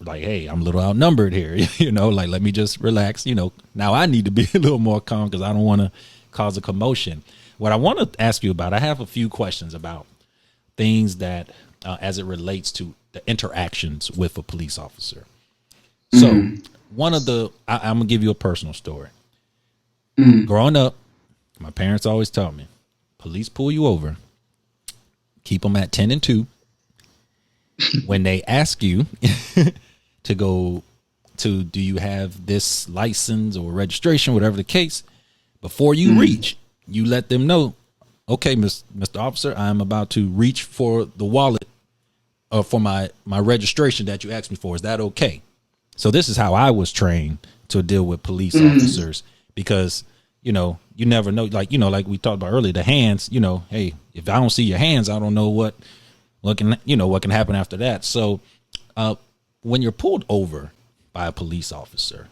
like, hey, I'm a little outnumbered here, like, let me just relax. Now I need to be a little more calm because I don't want to cause a commotion. What I want to ask you about, I have a few questions about things that as it relates to the interactions with a police officer. So one of I'm gonna give you a personal story. Growing up, my parents always taught me, police pull you over, keep them at 10 and 2. When they ask you to go to, do you have this license or registration, whatever the case, before you reach, you let them know, okay, Mr. Officer, I'm about to reach for the wallet for my registration that you asked me for. Is that okay? So this is how I was trained to deal with police officers, because you never know, like we talked about earlier, the hands, hey, if I don't see your hands, I don't know what can happen after that. So when you're pulled over by a police officer,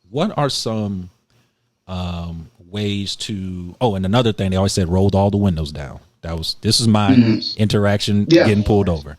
what are some ways to, and another thing, they always said, rolled all the windows down. This is my interaction getting pulled over.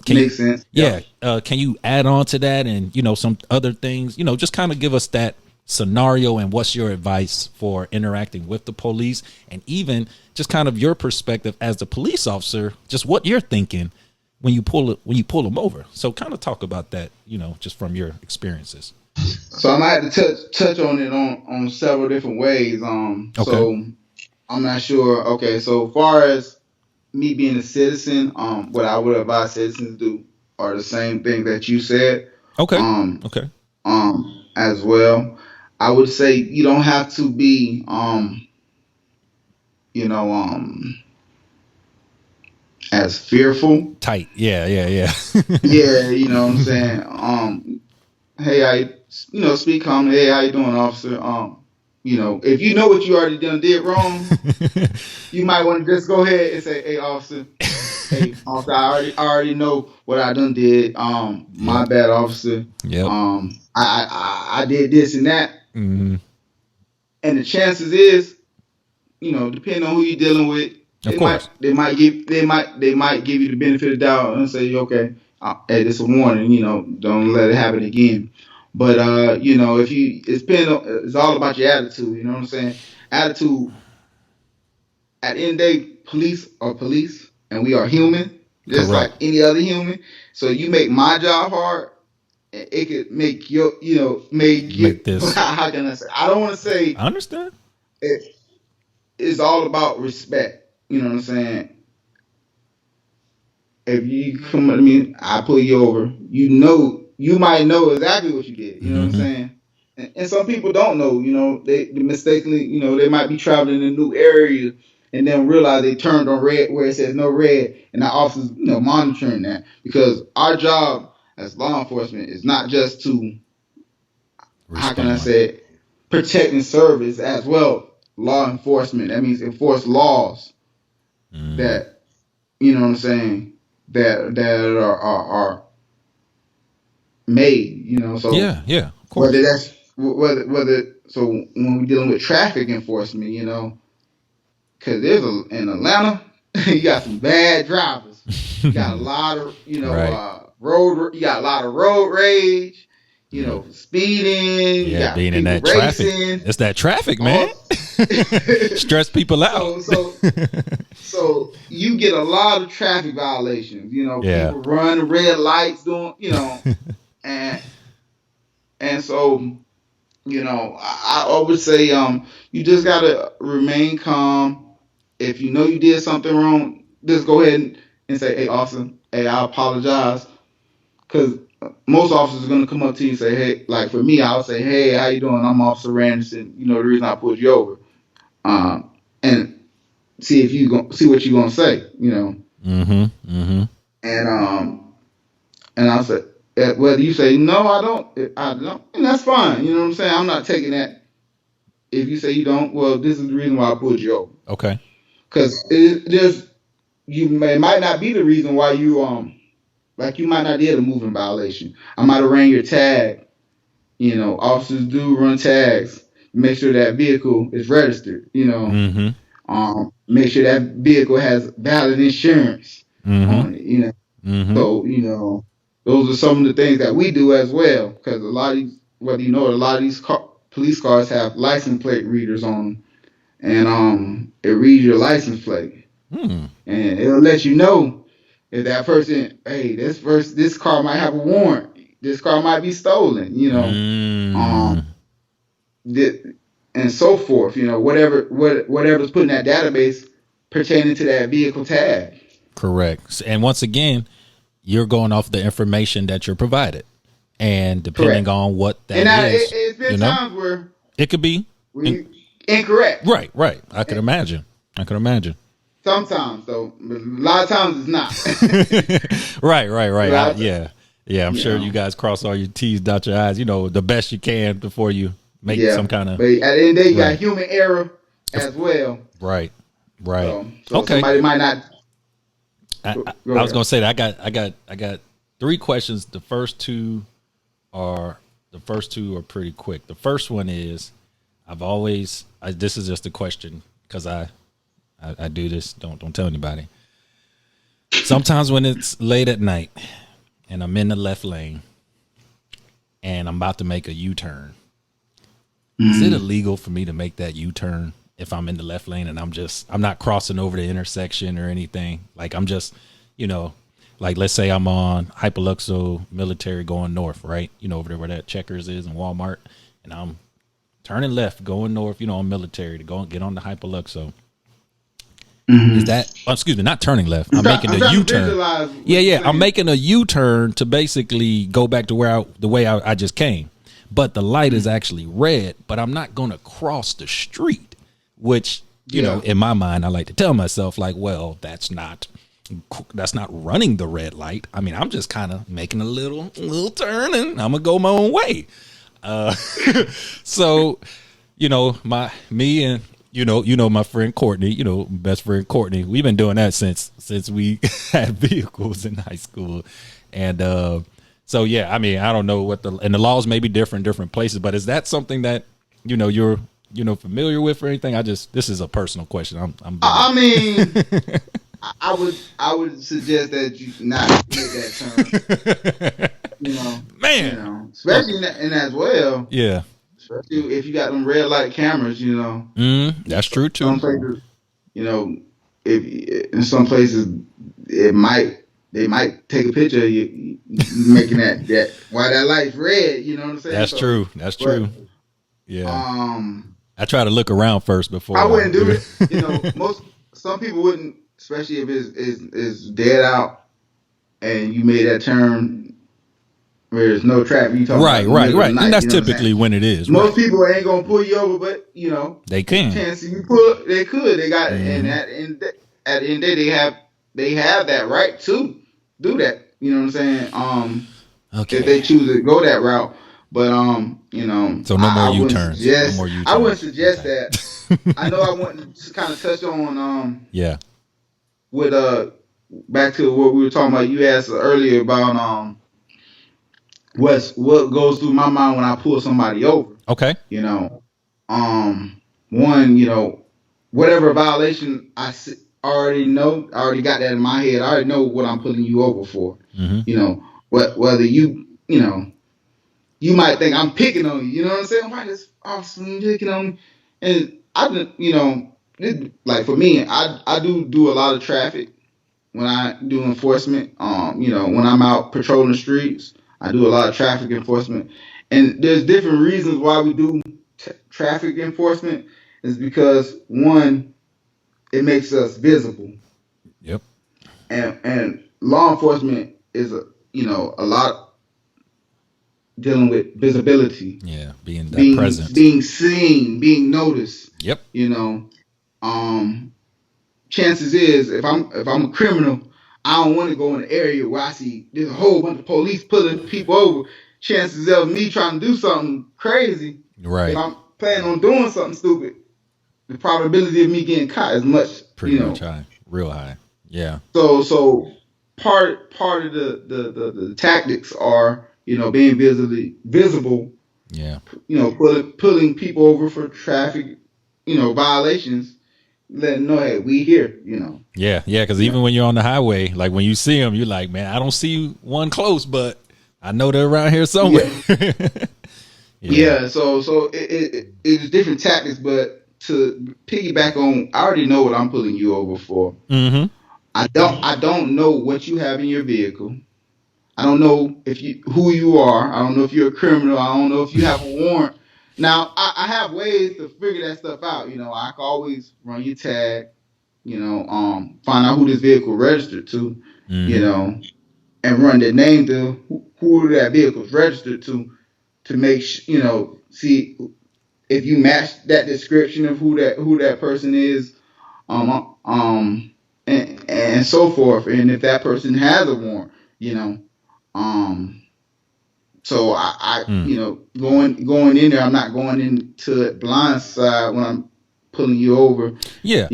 Makes sense. Can you add on to that, and some other things, just kind of give us that scenario, and what's your advice for interacting with the police, and even just kind of your perspective as the police officer, just what you're thinking when you pull them over. So kind of talk about that, just from your experiences. So I might have to touch on it on several different ways. So I'm not sure. Okay, so far as me being a citizen, what I would advise citizens to do are the same thing that you said. Okay. As well, I would say you don't have to be, as fearful. Tight. Yeah. Yeah, you know what I'm saying. Hey, speak calmly. Hey, how you doing, officer? If you know what you already did wrong, you might want to just go ahead and say, hey, officer. Hey, officer, I already know what I done did. My bad, officer. Yep. I did this and that. Mm-hmm. And the chances is, depending on who you're dealing with, they might give you the benefit of the doubt and say, okay, hey, this is a warning. Don't let it happen again. But it's all about your attitude. You know what I'm saying? Attitude. At the end of the day, police are police, and we are human, just like any other human. So you make my job hard, it could make your, make this. How can I say? I don't want to say. I understand. It's all about respect. You know what I'm saying? If you come at me, I pull you over. You might know exactly what you did. You know what I'm saying? And some people don't know. They mistakenly, they might be traveling in a new area and then realize they turned on red where it says no red, and the officers, monitoring that, because our job as law enforcement is not just to, how can I say it, protect and service as well. Law enforcement, that means enforce laws that, you know what I'm saying, that are made, so yeah, of course. whether so when we're dealing with traffic enforcement, because in Atlanta, you got some bad drivers. You got a lot of, you got a lot of road rage, speeding. Yeah, being in that racing. Traffic. It's that traffic, man. Stress people out. So you get a lot of traffic violations. People run red lights, doing, and so, I would say, you just gotta remain calm. If you know you did something wrong, just go ahead and say, hey, officer, hey, I apologize. Because most officers are going to come up to you and say, hey, like for me, I'll say, hey, how you doing? I'm Officer Randerson. The reason I pulled you over. And see if you see what you're going to say, And I'll say, whether you say, no, I don't, and that's fine. You know what I'm saying? I'm not taking that. If you say you don't, well, this is the reason why I pulled you over. Okay. Because it might not be the reason why you like you might not did a moving violation. I might have ran your tag. Officers do run tags. Make sure that vehicle is registered. Make sure that vehicle has valid insurance on it. So those are some of the things that we do as well. Because a lot of these, whether a lot of these police cars have license plate readers on them, and it reads your license plate, and it'll let you know if that person, hey, this car might have a warrant, this car might be stolen, and so forth. Whatever's put in that database pertaining to that vehicle tag. Correct. And once again, you're going off the information that you're provided, and depending on what that is, it's been times where it could be incorrect. Right. I could imagine. Sometimes, though, but a lot of times it's not. Right. I'm sure you guys cross all your T's, dot your I's, the best you can before you make some kind of. But at the end of the day, you got human error as well. Right. So Okay. Somebody might not. I was gonna say that I got 3 questions. The first two are pretty quick. The first one is, this is just a question because I do this. Don't tell anybody. Sometimes when it's late at night and I'm in the left lane and I'm about to make a U-turn, is it illegal for me to make that U-turn if I'm in the left lane and I'm not crossing over the intersection or anything? Like I'm just, like let's say I'm on Hyperluxo Military going north, right? Over there where that Checkers is and Walmart, and I'm turning left going north, on Military to go and get on the Hyperluxo. Is that, excuse me, not turning left. I'm making a U-turn. Yeah. I'm making a U-turn to basically go back to the way I just came. But the light is actually red, but I'm not going to cross the street, which, in my mind, I like to tell myself like, well, that's not running the red light. I mean, I'm just kind of making a little turn and I'm going to go my own way. So, me and, my friend Courtney, best friend Courtney, we've been doing that since we had vehicles in high school. And, so, yeah, I mean, I don't know and the laws may be different places, but is that something that, you're, familiar with or anything? This is a personal question. I mean, I would suggest that you not make that turn, man, especially in as well. Yeah. Especially if you got them red light cameras, That's true too. Some places, if in some places they might take a picture of you making that why that light's red. You know what I'm saying? That's true. That's true. Yeah. I try to look around first before. I wouldn't do it. Some people wouldn't, especially if it's dead out and you made that turn. Where there's no traffic, right, and that's typically when it is. Most people ain't gonna pull you over, but they can. Chance you pull, they could. They got, and at the end of the day, they have that right to do that. You know what I'm saying? Okay. If they choose to go that route, but so no more U-turns. No more U-turns. I wouldn't suggest that. I know I want to kind of touch on with back to what we were talking about. You asked earlier about what goes through my mind when I pull somebody over. Okay. One, whatever violation I already know, I already got that in my head. I already know what I'm pulling you over for. Mm-hmm. Whether you might think I'm picking on you. You know what I'm saying? Why this officer picking on me? And I didn't, like for me, I do a lot of traffic when I do enforcement. When I'm out patrolling the streets. I do a lot of traffic enforcement, and there's different reasons why we do traffic enforcement. Is because one, it makes us visible. Yep. And law enforcement is a lot dealing with visibility. Yeah, being present, being seen, being noticed. Yep. Chances is if I'm a criminal, I don't want to go in an area where I see there's a whole bunch of police pulling people over. Chances of me trying to do something crazy, right? If I'm planning on doing something stupid, the probability of me getting caught is much much high, real high. Yeah. So part of the tactics are being visible. Yeah. Pulling people over for traffic violations. Let them know, hey, we here, Yeah, because even when you're on the highway, like when you see them, you're like, man, I don't see one close, but I know they're around here somewhere. Yeah. So it's different tactics, but to piggyback on, I already know what I'm pulling you over for. Mm-hmm. I don't know what you have in your vehicle. I don't know who you are. I don't know if you're a criminal. I don't know if you have a warrant. Now, I have ways to figure that stuff out. I can always run your tag, find out who this vehicle registered to, mm-hmm. And run the name to who that vehicle is registered to make see if you match that description of who that person is, and so forth, and if that person has a warrant, So I going in there, I'm not going into it blindside when I'm pulling you over. Yeah,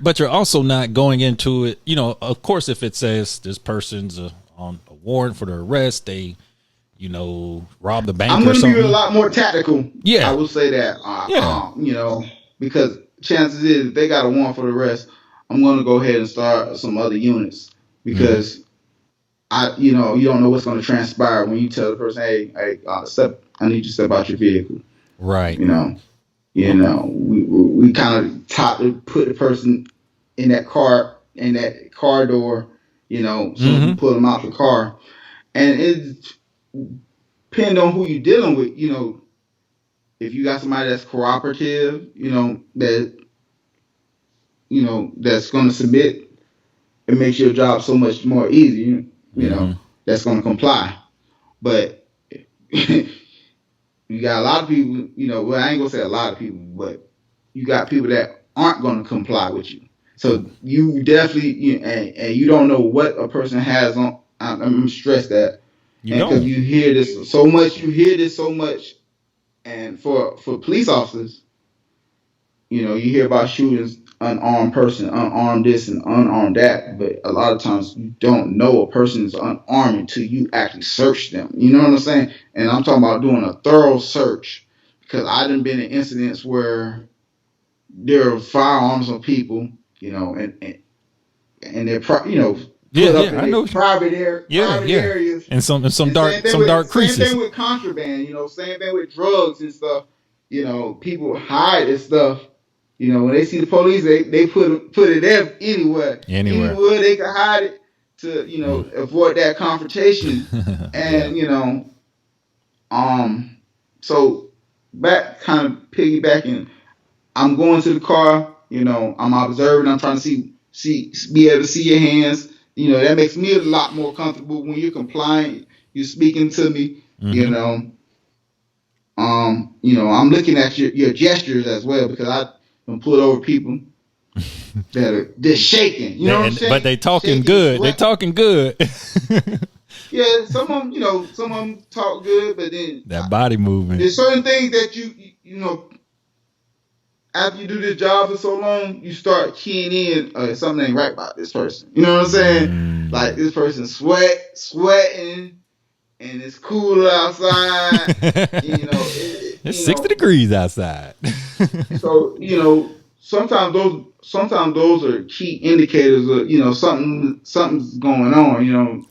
but you're also not going into it. Of course, if it says this person's on a warrant for the arrest, they, robbed the bank. I'm going to be a lot more tactical. Yeah, I will say that. Because chances is if they got a warrant for the arrest, I'm going to go ahead and start some other units because. You don't know what's going to transpire when you tell the person, hey, I need you to step out your vehicle. Right. We kind of taught to put the person in that car door, as soon as we pull them out the car. And it depends on who you're dealing with, if you got somebody that's cooperative, that's going to submit, it makes your job so much more easy, that's going to comply. But you got a lot of people, well, I ain't going to say a lot of people, but you got people that aren't going to comply with you. So you definitely, and you don't know what a person has on. I'm stressed that. Because you hear this so much, and for police officers, you hear about shootings, unarmed person, unarmed this and unarmed that, but a lot of times you don't know a person is unarmed until you actually search them. You know what I'm saying? And I'm talking about doing a thorough search, because I done been in incidents where there are firearms on people, and they're put up in private areas, and some dark creases. Same thing with contraband, same thing with drugs and stuff. People hide this stuff. When they see the police, they put it anywhere they can hide it to avoid that confrontation. And so back kind of piggybacking, I'm going to the car. I'm observing. I'm trying to be able to see your hands. That makes me a lot more comfortable when you're compliant. You're speaking to me. I'm looking at your gestures as well, because I can pull over people that are just shaking. You know what I'm saying? But they talking good. They talking good. Yeah, some of them talk good, but then that body movement. There's certain things that you after you do this job for so long, you start keying in something ain't right about this person. You know what I'm saying? Like, this person sweating, and it's cool outside. It's 60 degrees outside. So sometimes those are key indicators of something's going on.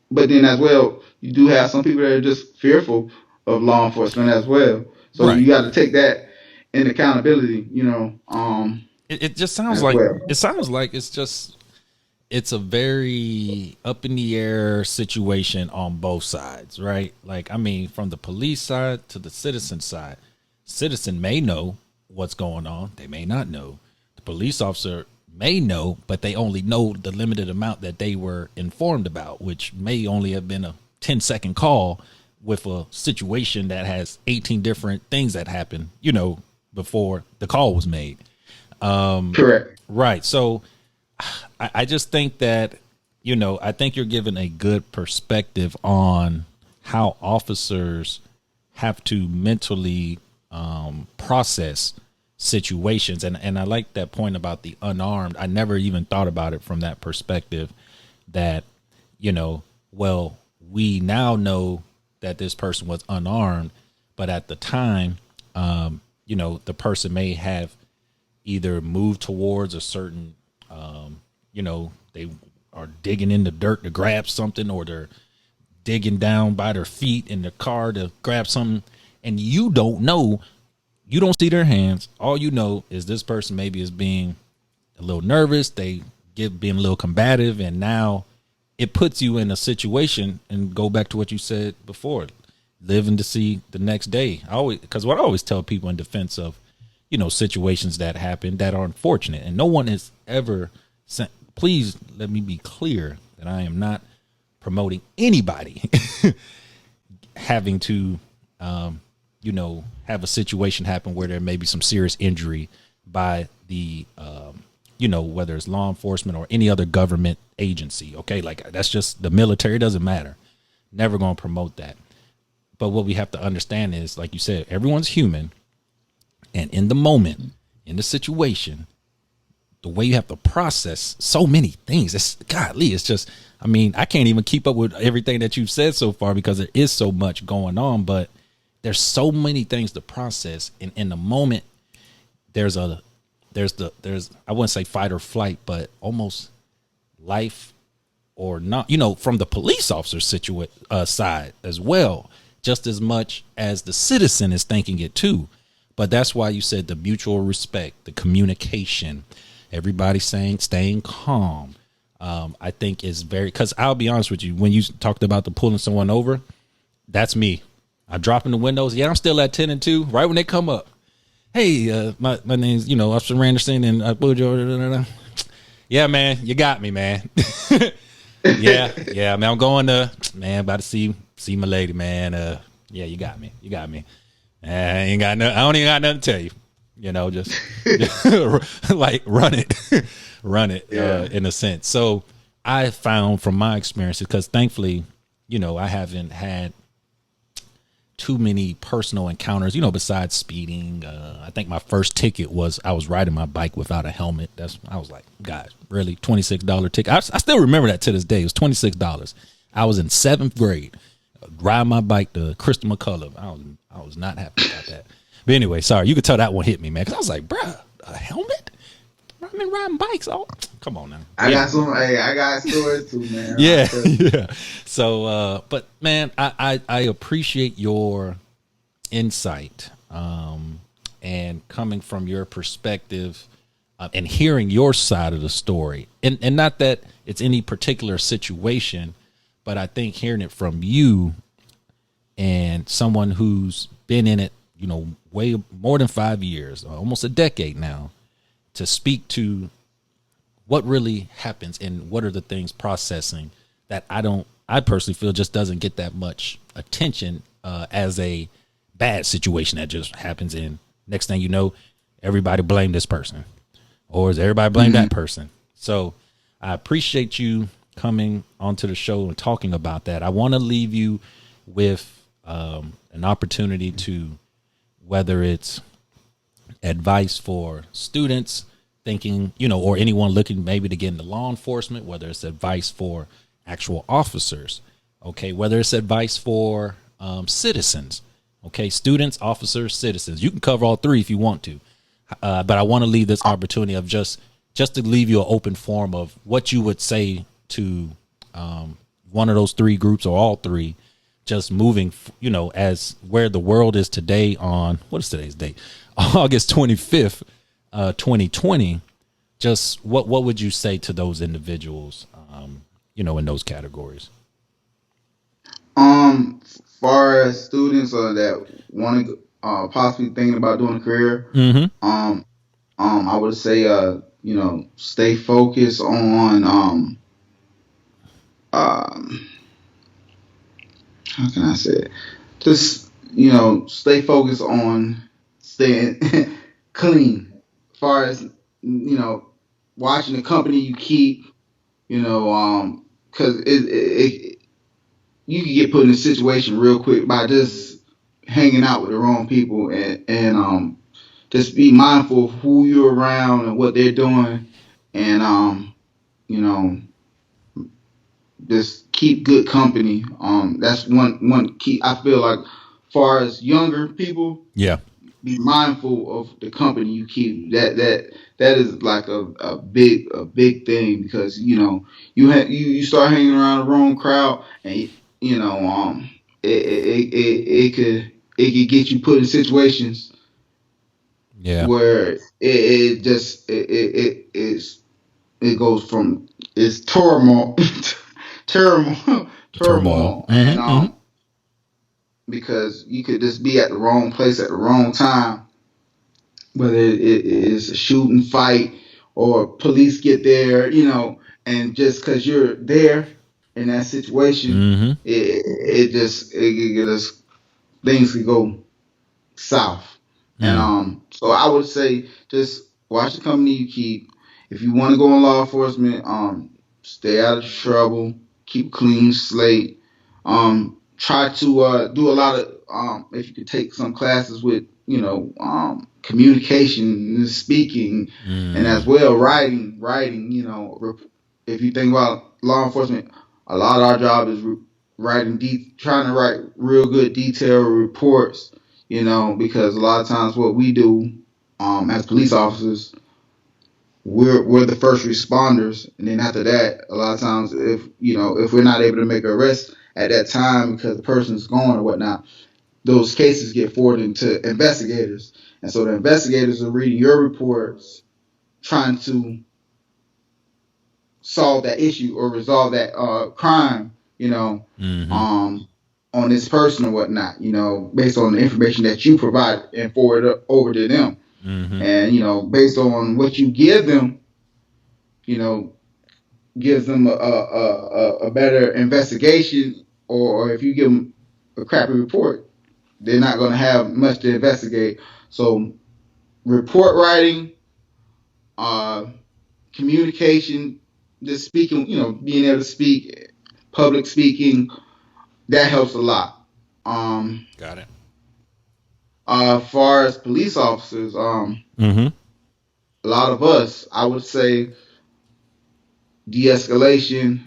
But then as well, you do have some people that are just fearful of law enforcement as well. So you got to take that in accountability. It just sounds like it's a very up in the air situation on both sides, right? Like, I mean, from the police side to the citizen side, citizen may know what's going on. They may not know. The police officer may know, but they only know the limited amount that they were informed about, which may only have been a 10-second call with a situation that has 18 different things that happened, before the call was made. Correct. Right. So I just think that, I think you're giving a good perspective on how officers have to mentally process situations. And I like that point about the unarmed. I never even thought about it from that perspective, that, well, we now know that this person was unarmed, but at the time, the person may have either moved towards a certain, they are digging in the dirt to grab something, or they're digging down by their feet in the car to grab something, and you don't know. You don't see their hands. All you know is this person maybe is being a little nervous. Being a little combative, and now it puts you in a situation. And go back to what you said before, living to see the next day. Because what I always tell people in defense of, situations that happen that are unfortunate, and no one has ever sent. Please let me be clear that I am not promoting anybody having to, have a situation happen where there may be some serious injury by the, whether it's law enforcement or any other government agency. Okay. Like, that's just the military. It doesn't matter. Never going to promote that. But what we have to understand is, like you said, everyone's human. And in the moment, in the situation, the way you have to process so many things, it's just, I can't even keep up with everything that you've said so far, because there is so much going on, but there's so many things to process. And in the moment, there's I wouldn't say fight or flight, but almost life or not, from the police officer side as well. just as much as the citizen is thinking it too. But that's why you said the mutual respect, the communication, everybody staying calm. I think is very, because I'll be honest with you, when you talked about the pulling someone over, that's me. I drop in the windows. Yeah, I'm still at 10 and 2. Right when they come up, hey, my name's Officer Randerson, and I pulled you over. Yeah, man, you got me, man. yeah, man, I'm going to about to see my lady, man. Yeah, you got me. I ain't got I don't even got nothing to tell you. Just like run it, in a sense. So I found from my experiences, because thankfully, I haven't had too many personal encounters, besides speeding. I think my first ticket was I was riding my bike without a helmet. I was like, guys, really? $26 ticket. I still remember that to this day. It was $26. I was in 7th grade, riding my bike to Kristofer color. I was not happy about that. But anyway, sorry, you could tell that one hit me, man, because I was like, bruh, a helmet? I've been riding bikes. Oh, come on now. I got stories too, man. Yeah. So, but man, I appreciate your insight, and coming from your perspective, and hearing your side of the story, and not that it's any particular situation, but I think hearing it from you and someone who's been in it, way more than 5 years, almost a decade now, to speak to what really happens and what are the things processing that I personally feel just doesn't get that much attention, as a bad situation that just happens. And next thing you know, everybody blame this person, or is everybody blame that person? So I appreciate you coming onto the show and talking about that. I want to leave you with an opportunity to, whether it's advice for students thinking, or anyone looking maybe to get into law enforcement, whether it's advice for actual officers, okay, whether it's advice for citizens, okay, students, officers, citizens. You can cover all three if you want to, but I want to leave this opportunity of just to leave you an open forum of what you would say to one of those three groups or all three, just moving, as where the world is today on, what is today's date? August 25th, 2020. Just what would you say to those individuals, in those categories? Far as students that want to possibly thinking about doing a career, I would say stay focused on how can I say it? Just stay focused on staying clean. As far as watching the company you keep, because you can get put in a situation real quick by just hanging out with the wrong people, and just be mindful of who you're around and what they're doing, and just keep good company. That's one key. I feel like, far as younger people, Yeah. be mindful of the company you keep. That is like a big thing, because you start hanging around the wrong crowd, and it could get you put in situations Yeah. where it goes from it's turmoil Turmoil. and because you could just be at the wrong place at the wrong time, whether it is a shooting fight or police get there, and just because you're there in that situation, it just things could go south. And so I would say just watch the company you keep. If you want to go in law enforcement, stay out of trouble, keep a clean slate. Try to do a lot of if you could take some classes with communication and speaking, and as well writing. If you think about law enforcement, a lot of our job is trying to write real good detailed reports. Because a lot of times what we do as police officers, we're the first responders, and then after that, a lot of times, if we're not able to make an arrest at that time because the person's gone or whatnot, those cases get forwarded to investigators, and so the investigators are reading your reports, trying to solve that issue or resolve that crime, on this person or whatnot, based on the information that you provide and forward it over to them. And based on what you give them, gives them a better investigation, or if you give them a crappy report, they're not going to have much to investigate. So report writing, communication, just speaking, being able to speak, public speaking, that helps a lot. Got it. As far as police officers, a lot of us, I would say, de-escalation,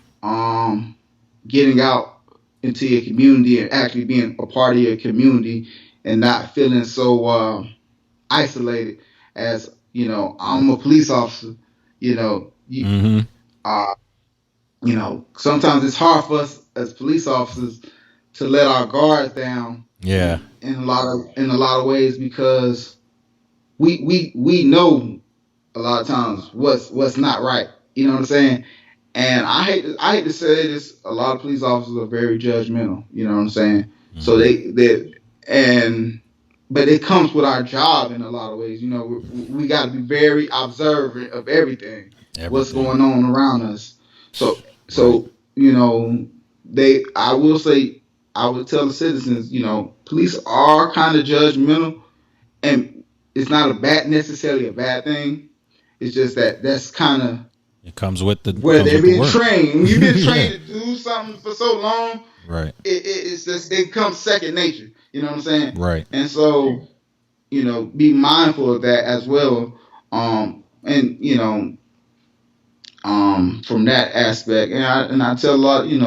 getting out into your community and actually being a part of your community and not feeling so isolated as, I'm a police officer, sometimes it's hard for us as police officers to let our guards down. Yeah. In a lot of ways, because we know a lot of times what's not right. You know what I'm saying? And I hate to say this, a lot of police officers are very judgmental. You know what I'm saying? So but it comes with our job in a lot of ways. We got to be very observant of everything, what's going on around us. So I would tell the citizens, police are kind of judgmental, and it's not necessarily a bad thing. It's just that's kind of, it comes with the where they're being trained. When you've been Yeah. trained to do something for so long, Right. It comes second nature. You know what I'm saying? Right. And so, be mindful of that as well. From that aspect, and I tell a lot, you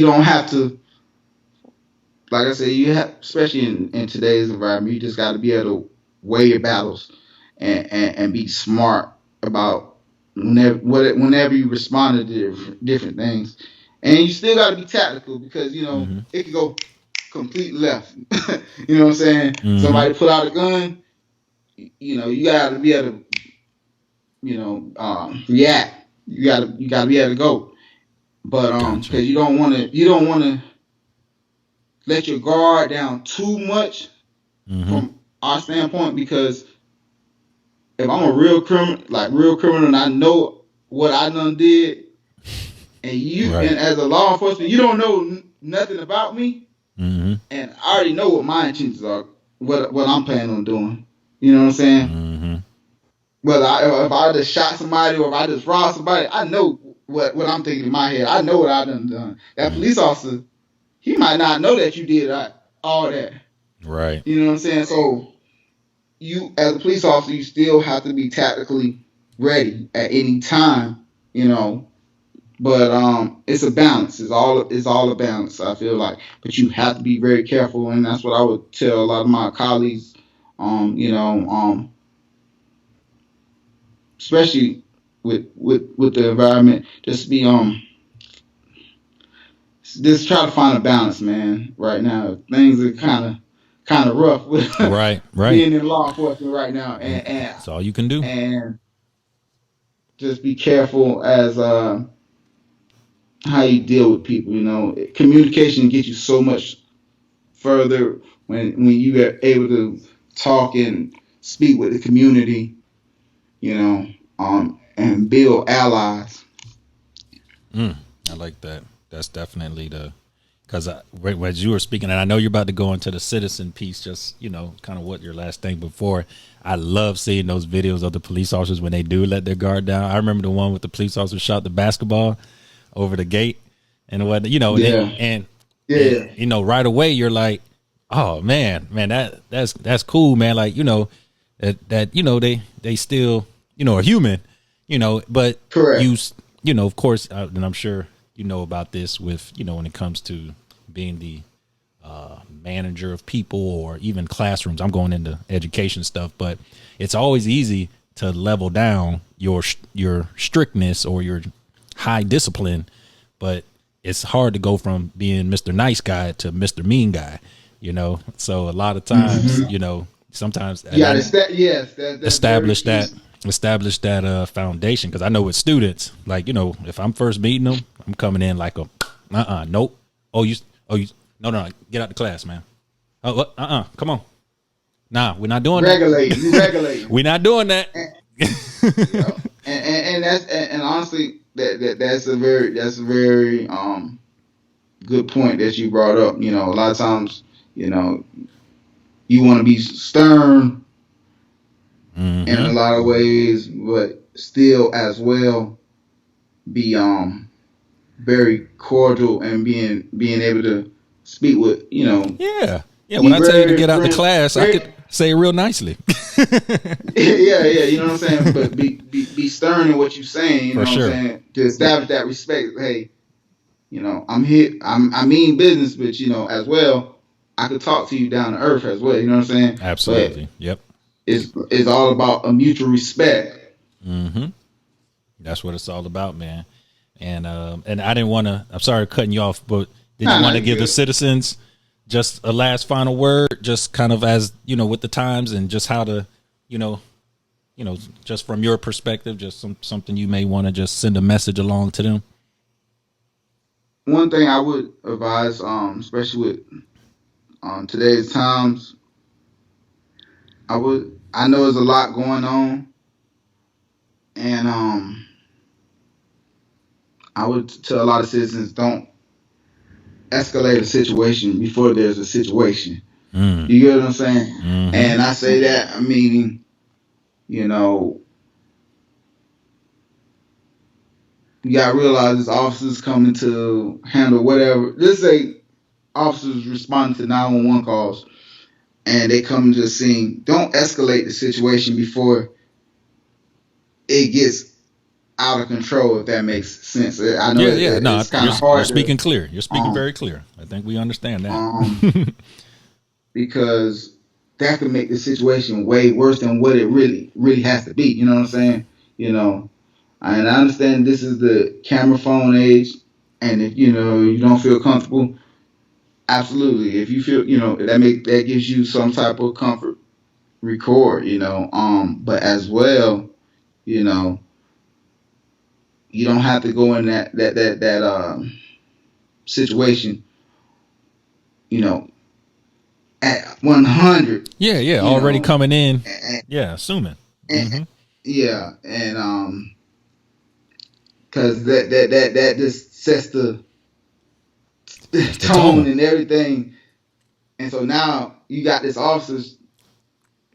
don't have to, like I said, you have, especially in today's environment, you just got to be able to weigh your battles and be smart about whenever you respond to different things, and you still got to be tactical, because it could go complete left. You know what I'm saying? Somebody put out a gun, you got to be able to react. You got to be able to go, but because you don't want to let your guard down too much from our standpoint, because if I'm a real criminal, and I know what I done did, and and as a law enforcement, you don't know nothing about me, and I already know what my intentions are, what I'm planning on doing. You know what I'm saying? Whether if I just shot somebody or if I just robbed somebody, I know what I'm thinking in my head. I know what I done. That police officer, he might not know that you did all that. Right. You know what I'm saying? So you, as a police officer, you still have to be tactically ready at any time, But it's a balance. It's all a balance, I feel like. But you have to be very careful, and that's what I would tell a lot of my colleagues. Especially with the environment, just just try to find a balance, man. Right now, things are kind of rough with right being in law enforcement right now, and that's all you can do. And just be careful as how you deal with people. Communication gets you so much further when you are able to talk and speak with the community, and build allies. I like that. That's definitely because as you were speaking, and I know you're about to go into the citizen piece, just, kind of what your last thing before. I love seeing those videos of the police officers when they do let their guard down. I remember the one with the police officer shot the basketball over the gate and what, and right away you're like, oh man, that's cool, man. Like, that they still, are human, but correct. Of course, and I'm sure about this with, when it comes to being the manager of people or even classrooms. I'm going into education stuff, but it's always easy to level down your strictness or your high discipline, but it's hard to go from being Mr. Nice Guy to Mr. Mean Guy, you know? So a lot of times, you know, sometimes establish that foundation. Cause I know with students, like, you know, if I'm first meeting them, I'm coming in like nope. No, get out the class, man. Come on. Nah, we're not doing that. Regulate. We're not doing that. And honestly, that's a very good point that you brought up. You know, a lot of times, you know, you want to be stern in a lot of ways, but still as well be very cordial and being able to speak with, you know. Yeah. When I tell you to get out the class, I could say it real nicely. yeah, you know what I'm saying? But be stern in what you're saying, you know what I'm saying? To establish that respect. Hey, you know, I'm here, I mean business, but, you know, as well, I could talk to you down to earth as well, you know what I'm saying? Absolutely. But yep. It's all about a mutual respect. That's what it's all about, man. And I didn't want to, I'm sorry cutting you off, but did you want to give the citizens just a last final word, just kind of as, you know, with the times and just how to, you know, just from your perspective, just something you may want to just send a message along to them? One thing I would advise, especially with today's times, I know there's a lot going on, and I would tell a lot of citizens, don't escalate a situation before there's a situation. You get what I'm saying? And I say that, meaning, you know, you got to realize this officers coming to handle whatever. Let's say officers responding to 911 calls and they come to the scene. Don't escalate the situation before it gets out of control, if that makes sense. I know it's kind of hard. You're speaking clear. You're speaking very clear. I think we understand that. Because that could make the situation way worse than what it really has to be. You know what I'm saying? You know, and I understand this is the camera phone age, and if you know you don't feel comfortable, absolutely. If you feel, you know, that gives you some type of comfort, record. You know, but as well, you know, you don't have to go in that situation, you know, at 100. Yeah, already coming in. Assuming. Yeah, and because that just sets the tone and everything, and so now you got this officers,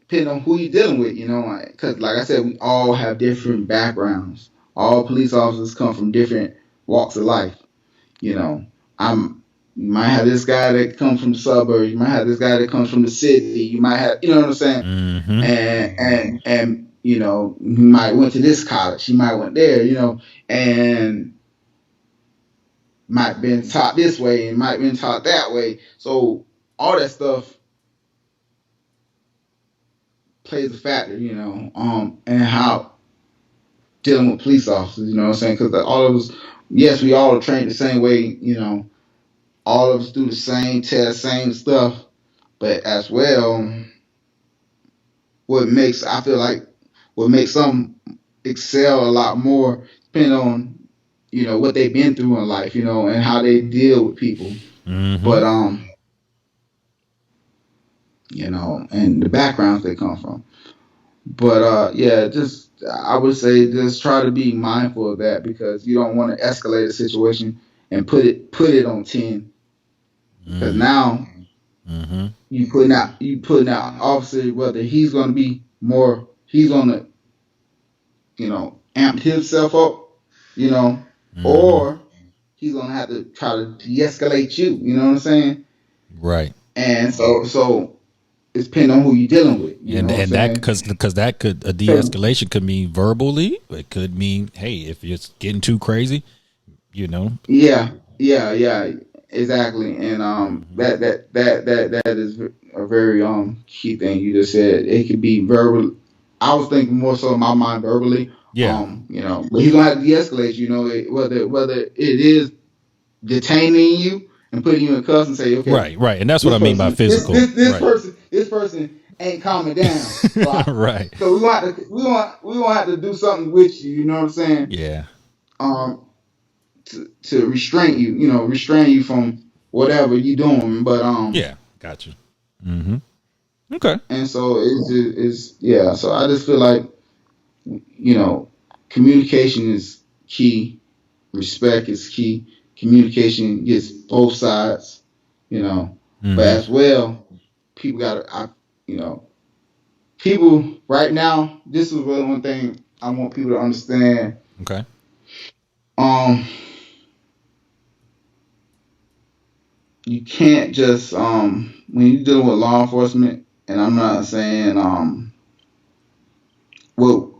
depending on who you're dealing with, you know, because like I said, we all have different backgrounds. All police officers come from different walks of life. You know, you might have this guy that comes from the suburbs. You might have this guy that comes from the city. You might have, you know what I'm saying? And you know, you might went to this college. You might went there, you know, and might been taught this way and might been taught that way. So all that stuff plays a factor, you know, and how dealing with police officers, you know what I'm saying? Because all of us, yes, we all are trained the same way, you know, all of us do the same test, same stuff, but as well, I feel like what makes some excel a lot more depending on, you know, what they've been through in life, you know, and how they deal with people. But you know, and the backgrounds they come from. But I would say just try to be mindful of that, because you don't want to escalate a situation and put it on 10. Because now you putting out officer, whether he's going to you know, amp himself up, you know, or he's going to have to try to de-escalate you. You know what I'm saying? Right. And so it's depending on who you're dealing with. And that because that could, a de-escalation could mean verbally. It could mean, hey, if it's getting too crazy, you know. Yeah, exactly. And that is a very key thing you just said. It could be verbal. I was thinking more so in my mind verbally. Yeah. But he's gonna have to de-escalate. Whether it is detaining you and putting you in cuffs and say, okay, Right. And that's what I mean by physical. this person ain't calming down. So Right. so we gonna have to do something with you. You know what I'm saying? Yeah. To restrain you from whatever you doing. But Yeah. Got you. Mm-hmm. Okay. and so it's yeah. So I just feel like communication is key. Respect is key. Communication gets both sides. Mm-hmm. But as well, people people right now. This is really one thing I want people to understand. Okay. You can't just when you're dealing with law enforcement, and I'm not saying what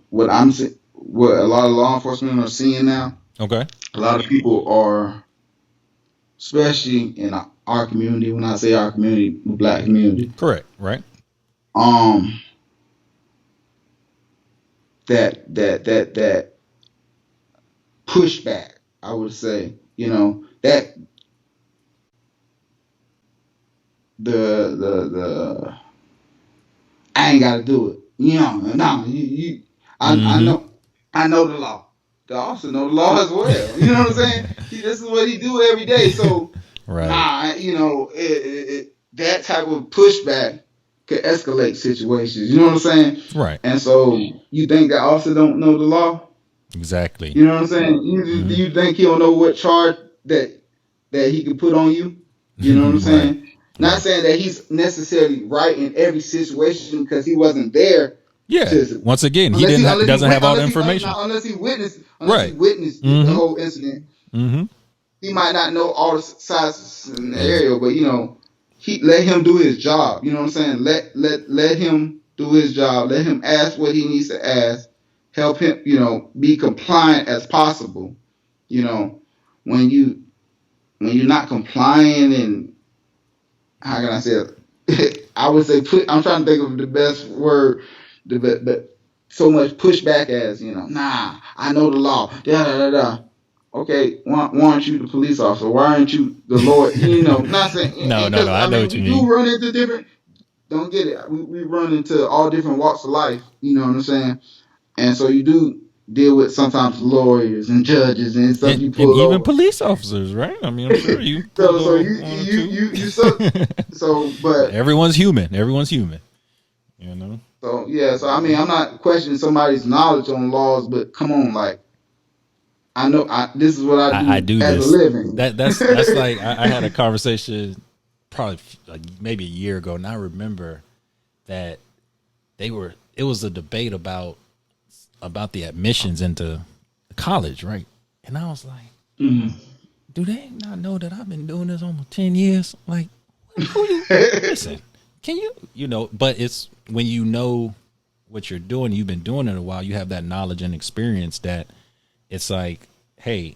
a lot of law enforcement are seeing now. Okay. A lot of people are, especially in our community. When I say our community, the black community, Correct. Right. um, that pushback, I would say, that the I ain't got to do it. No, Mm-hmm. I know the law. The officer know the law as well. You know what I'm saying? This is what he do every day. So Right. that type of pushback could escalate situations. You know what I'm saying? Right. And so you think that officer don't know the law? Exactly. You know what I'm saying? Mm-hmm. You think he don't know what charge that he can put on you? You know what I'm Right. saying? Not saying that he's necessarily right in every situation because he wasn't there. Yeah. To, Once again, he unless didn't. he, Doesn't have all the unless he, information. unless he witnessed, Right. the Mm-hmm. whole incident. Mm-hmm. He might not know all the sides of the scenario, but he let him do his job. You know what I'm saying? Let him do his job. Let him ask what he needs to ask. Help him, be compliant as possible. When you're not complying, and how can I say it? I would say I'm trying to think of the best word, but so much pushback as nah, I know the law. Da da da da. Okay, why aren't you the police officer? Why aren't you the lawyer? Not saying No. because I know what we you do mean. run into different. Don't get it. We run into all different walks of life. You know what I'm saying? And so you do deal with sometimes lawyers and judges and stuff you And pull even over. police officers, right? I mean, I'm sure you pulled So over you one or you two. you so but Everyone's human. Everyone's human. so yeah. So I mean, I'm not questioning somebody's knowledge on laws, but come on, like I know this is what I I do do as a this. living. That's like I had a conversation probably like maybe a year ago, and I remember that it was a debate about the admissions into college, right? And I was like, Mhm. do they not know that I've been doing this almost 10 years? Like, who you listen? Can but it's when you know what you're doing, you've been doing it a while, you have that knowledge and experience that it's like, hey,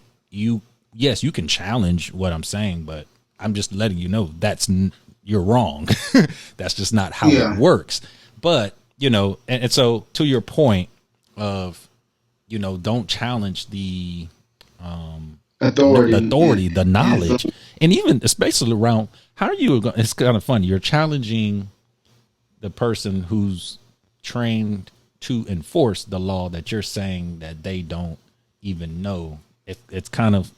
yes, you can challenge what I'm saying, but I'm just letting you know you're wrong. That's just not how it Yeah. works. But, and so to your point of, don't challenge the Authority. authority, the And so, knowledge, and even especially around how are you going, it's kind of funny. You're challenging the person who's trained to enforce the law that you're saying that they don't even know. It's kind of,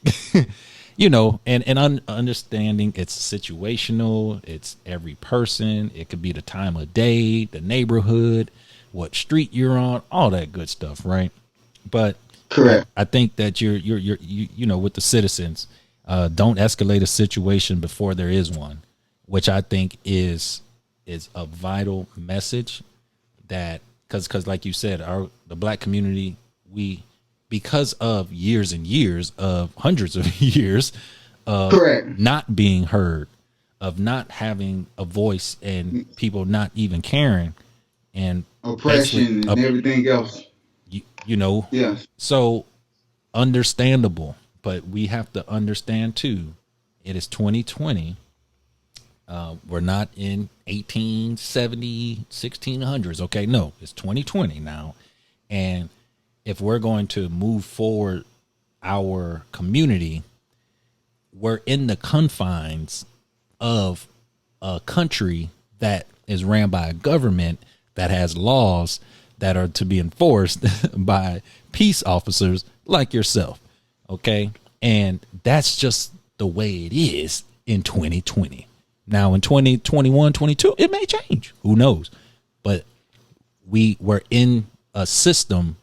understanding it's situational. It's every person. It could be the time of day, the neighborhood, what street you're on, all that good stuff. Right. But correct. I think that you're with the citizens, don't escalate a situation before there is one, which I think is a vital message that because like you said, the black community, because of years and years of hundreds of years of Correct. not being heard, of not having a voice, and people not even caring, and basically Oppression and everything else. you Yes. so understandable, but we have to understand too, it is 2020. We're not in 1870, 1600s. Okay, no, it's 2020 now. And if we're going to move forward our community, we're in the confines of a country that is ran by a government that has laws that are to be enforced by peace officers like yourself. Okay. And that's just the way it is in 2020. Now in 2021, 22, it may change. Who knows? But we're in a system,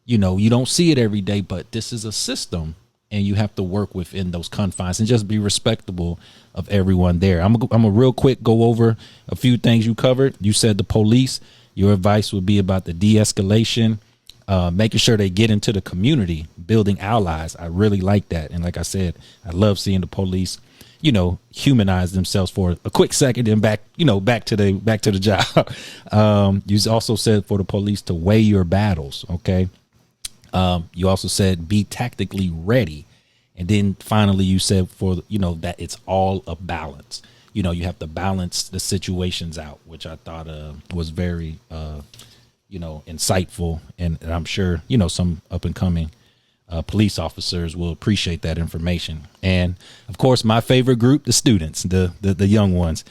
you don't see it every day, but this is a system, and you have to work within those confines and just be respectable of everyone there. I'm a real quick go over a few things you covered. You said the police, your advice would be about the de-escalation, making sure they get into the community, building allies. I really like that. And like I said, I love seeing the police, humanize themselves for a quick second and back to the job. You also said for the police to weigh your battles. Okay. You also said be tactically ready. And then finally you said that it's all a balance. You have to balance the situations out, which I thought was very, insightful. And I'm sure, some up and coming police officers will appreciate that information. And of course, my favorite group, the students, the young ones.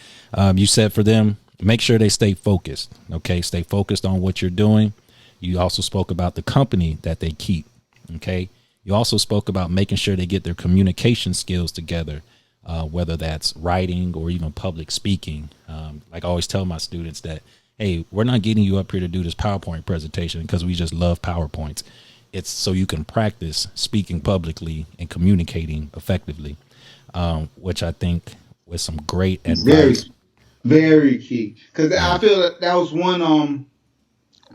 You said for them, make sure they stay focused. Okay. Stay focused on what you're doing. You also spoke about the company that they keep. Okay. You also spoke about making sure they get their communication skills together, whether that's writing or even public speaking. Like I always tell my students that, hey, we're not getting you up here to do this PowerPoint presentation because we just love PowerPoints. It's so you can practice speaking publicly and communicating effectively, which I think was some great advice. Very, very key. Because I feel that was one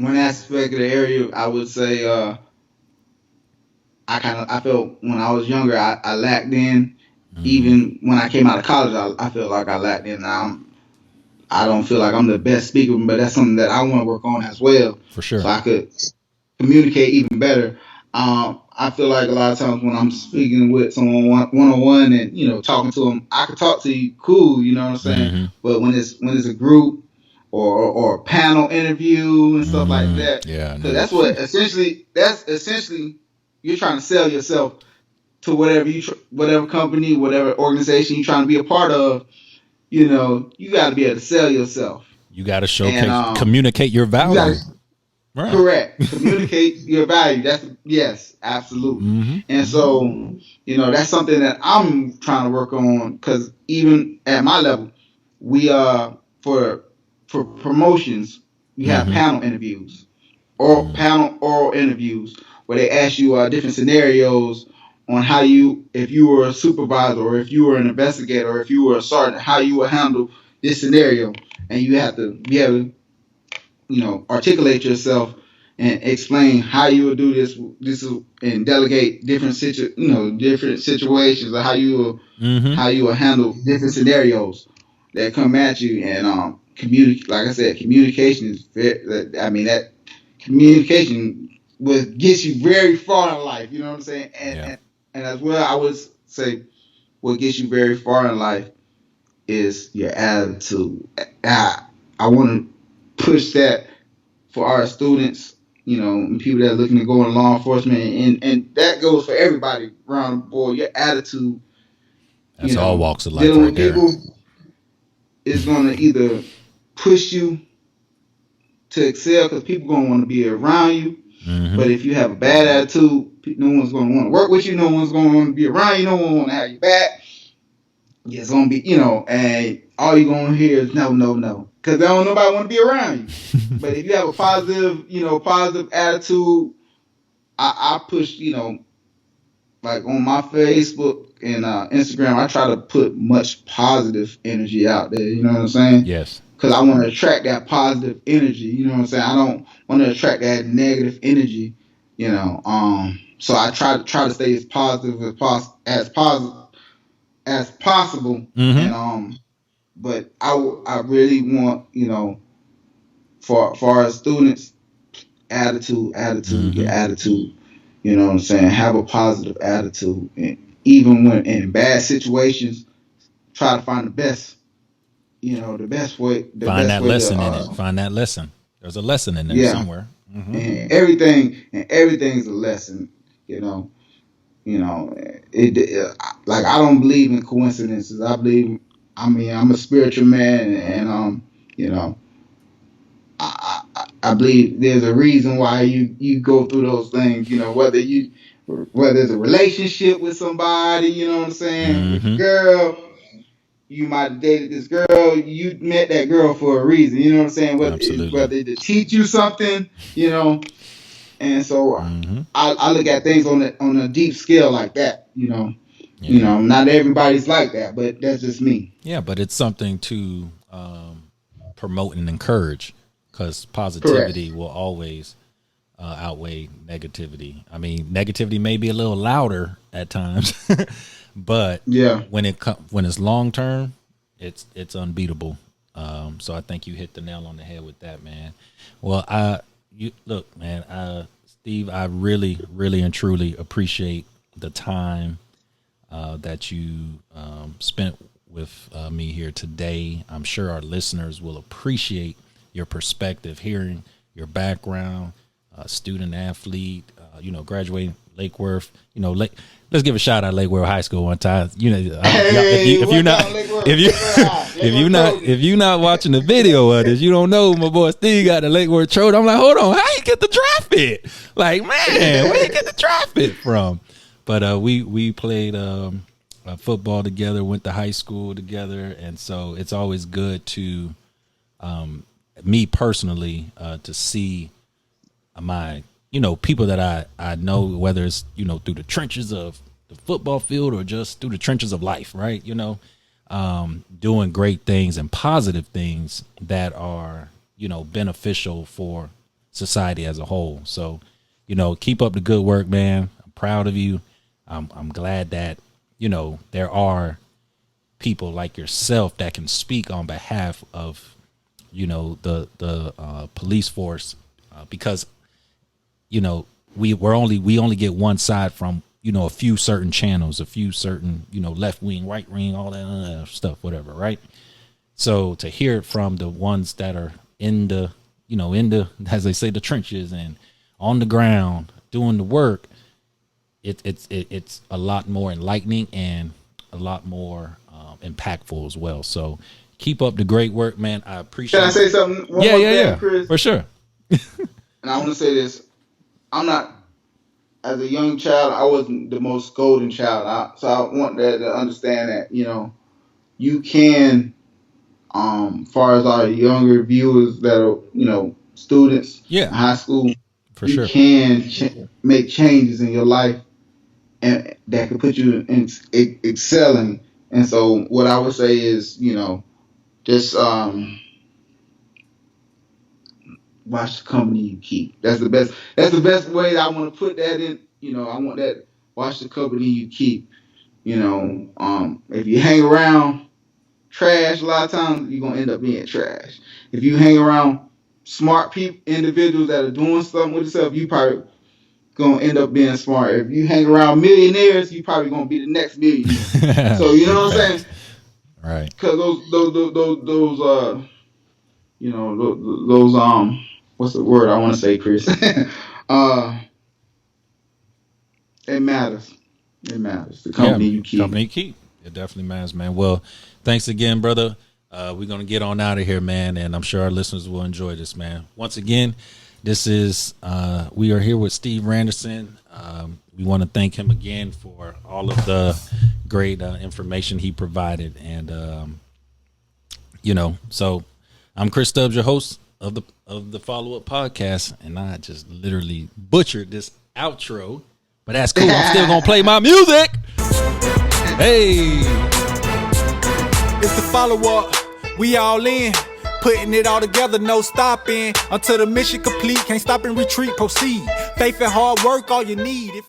aspect of the area I would say I felt when I was younger I lacked in. Even when I came out of college, I feel like I lacked in. Now I don't feel like I'm the best speaker, but that's something that I want to work on as well. For sure. So I could communicate even better. I feel like a lot of times when I'm speaking with someone one-on-one and talking to them, I can talk to you cool, you know what I'm saying. Mm-hmm. But when it's a group or a panel interview and stuff like that, because that's essentially you're trying to sell yourself to whatever company, whatever organization you're trying to be a part of. You got to be able to sell yourself. You got to showcase, communicate your value. Right. Correct. Communicate your value. Yes, absolutely. Mm-hmm. And so, that's something that I'm trying to work on because even at my level, we for promotions, we have panel interviews or panel oral interviews where they ask you different scenarios on how if you were a supervisor or if you were an investigator or if you were a sergeant, how you would handle this scenario, and you have to be able to articulate yourself and explain how you will do this and delegate different situations or how you will handle different scenarios that come at you and like I said, communication is that communication gets you very far in life, you know what I'm saying? And as well, I would say what gets you very far in life is your attitude. I want to push that for our students, and people that are looking to go in law enforcement, and that goes for everybody around the board. Your attitude, that's all walks of life. Dealing with people is going to either push you to excel because people going to want to be around you. Mm-hmm. But if you have a bad attitude, no one's going to want to work with you. No one's going to want to be around you. No one want to have you back. It's going to be, and all you're going to hear is no, no, no. Because nobody want to be around you. But if you have a positive attitude, I push, like on my Facebook and Instagram, I try to put much positive energy out there. You know what I'm saying? Yes. Because I want to attract that positive energy. You know what I'm saying? I don't want to attract that negative energy. So I try to stay as positive as possible. Mm-hmm. And but I really want for our students, attitude, your attitude. You know what I'm saying? Have a positive attitude, and even when in bad situations, try to find the best the best way. Find that lesson in it. Find that lesson. There's a lesson in there somewhere. Mm-hmm. And everything's a lesson. Like I don't believe in coincidences. I'm a spiritual man, and I believe there's a reason why you go through those things. Whether it's a relationship with somebody, you know what I'm saying, with a girl. You might have dated this girl. You met that girl for a reason. You know what I'm saying? Whether to teach you something, And so I look at things on a deep scale like that. Not everybody's like that, but that's just me. Yeah, but it's something to promote and encourage, because positivity will always outweigh negativity. I mean, negativity may be a little louder at times. But when it's long term, it's unbeatable. So I think you hit the nail on the head with that, man. Well, look, man, Steve, I really, really and truly appreciate the time that you spent with me here today. I'm sure our listeners will appreciate your perspective, hearing your background, student athlete, graduating Lake Worth, let's give a shout out to Lake Worth High School one time. If you're not watching the video of this, you don't know my boy Steve got the Lake Worth trophy. I'm like, hold on, how you get the draft pick? Like, man, where you get the draft pick from? But we played football together, went to high school together, and so it's always good to me personally to see my people that I know, whether it's, through the trenches of the football field or just through the trenches of life, right? Doing great things and positive things that are, beneficial for society as a whole. So, keep up the good work, man. I'm proud of you. I'm glad that, there are people like yourself that can speak on behalf of, the police force, because we only get one side from, a few certain channels, a few certain, left wing, right wing, all that stuff, whatever. Right. So to hear it from the ones that are in the, as they say, the trenches and on the ground doing the work, it's a lot more enlightening and a lot more impactful as well. So keep up the great work, man. I appreciate it. Can I say something? One more thing, Chris? For sure. And I want to say this. I'm not, as a young child, I wasn't the most golden child. So I want that to understand that, you can, far as our younger viewers that are, students in high school, you can make changes in your life and that could put you in excelling. And so what I would say is, just watch the company you keep. That's the best way I want to put that in. I want that. Watch the company you keep. If you hang around trash, a lot of times you're gonna end up being trash. If you hang around smart people, individuals that are doing something with yourself, you probably gonna end up being smart. If you hang around millionaires, you probably gonna be the next millionaire. So you know what I'm saying? Right. Because those what's the word I want to say, Chris? It matters. It matters. The company you keep. Company you keep. It definitely matters, man. Well, thanks again, brother. We're going to get on out of here, man, and I'm sure our listeners will enjoy this, man. Once again, this is we are here with Steve Randerson. We want to thank him again for all of the great information he provided. And, so I'm Chris Stubbs, your host of the Follow-Up podcast, and I just literally butchered this outro, but that's cool. I'm still going to play my music. Hey. It's the follow-up. We all in. Putting it all together, no stopping. Until the mission complete. Can't stop and retreat, proceed. Faith and hard work, all you need.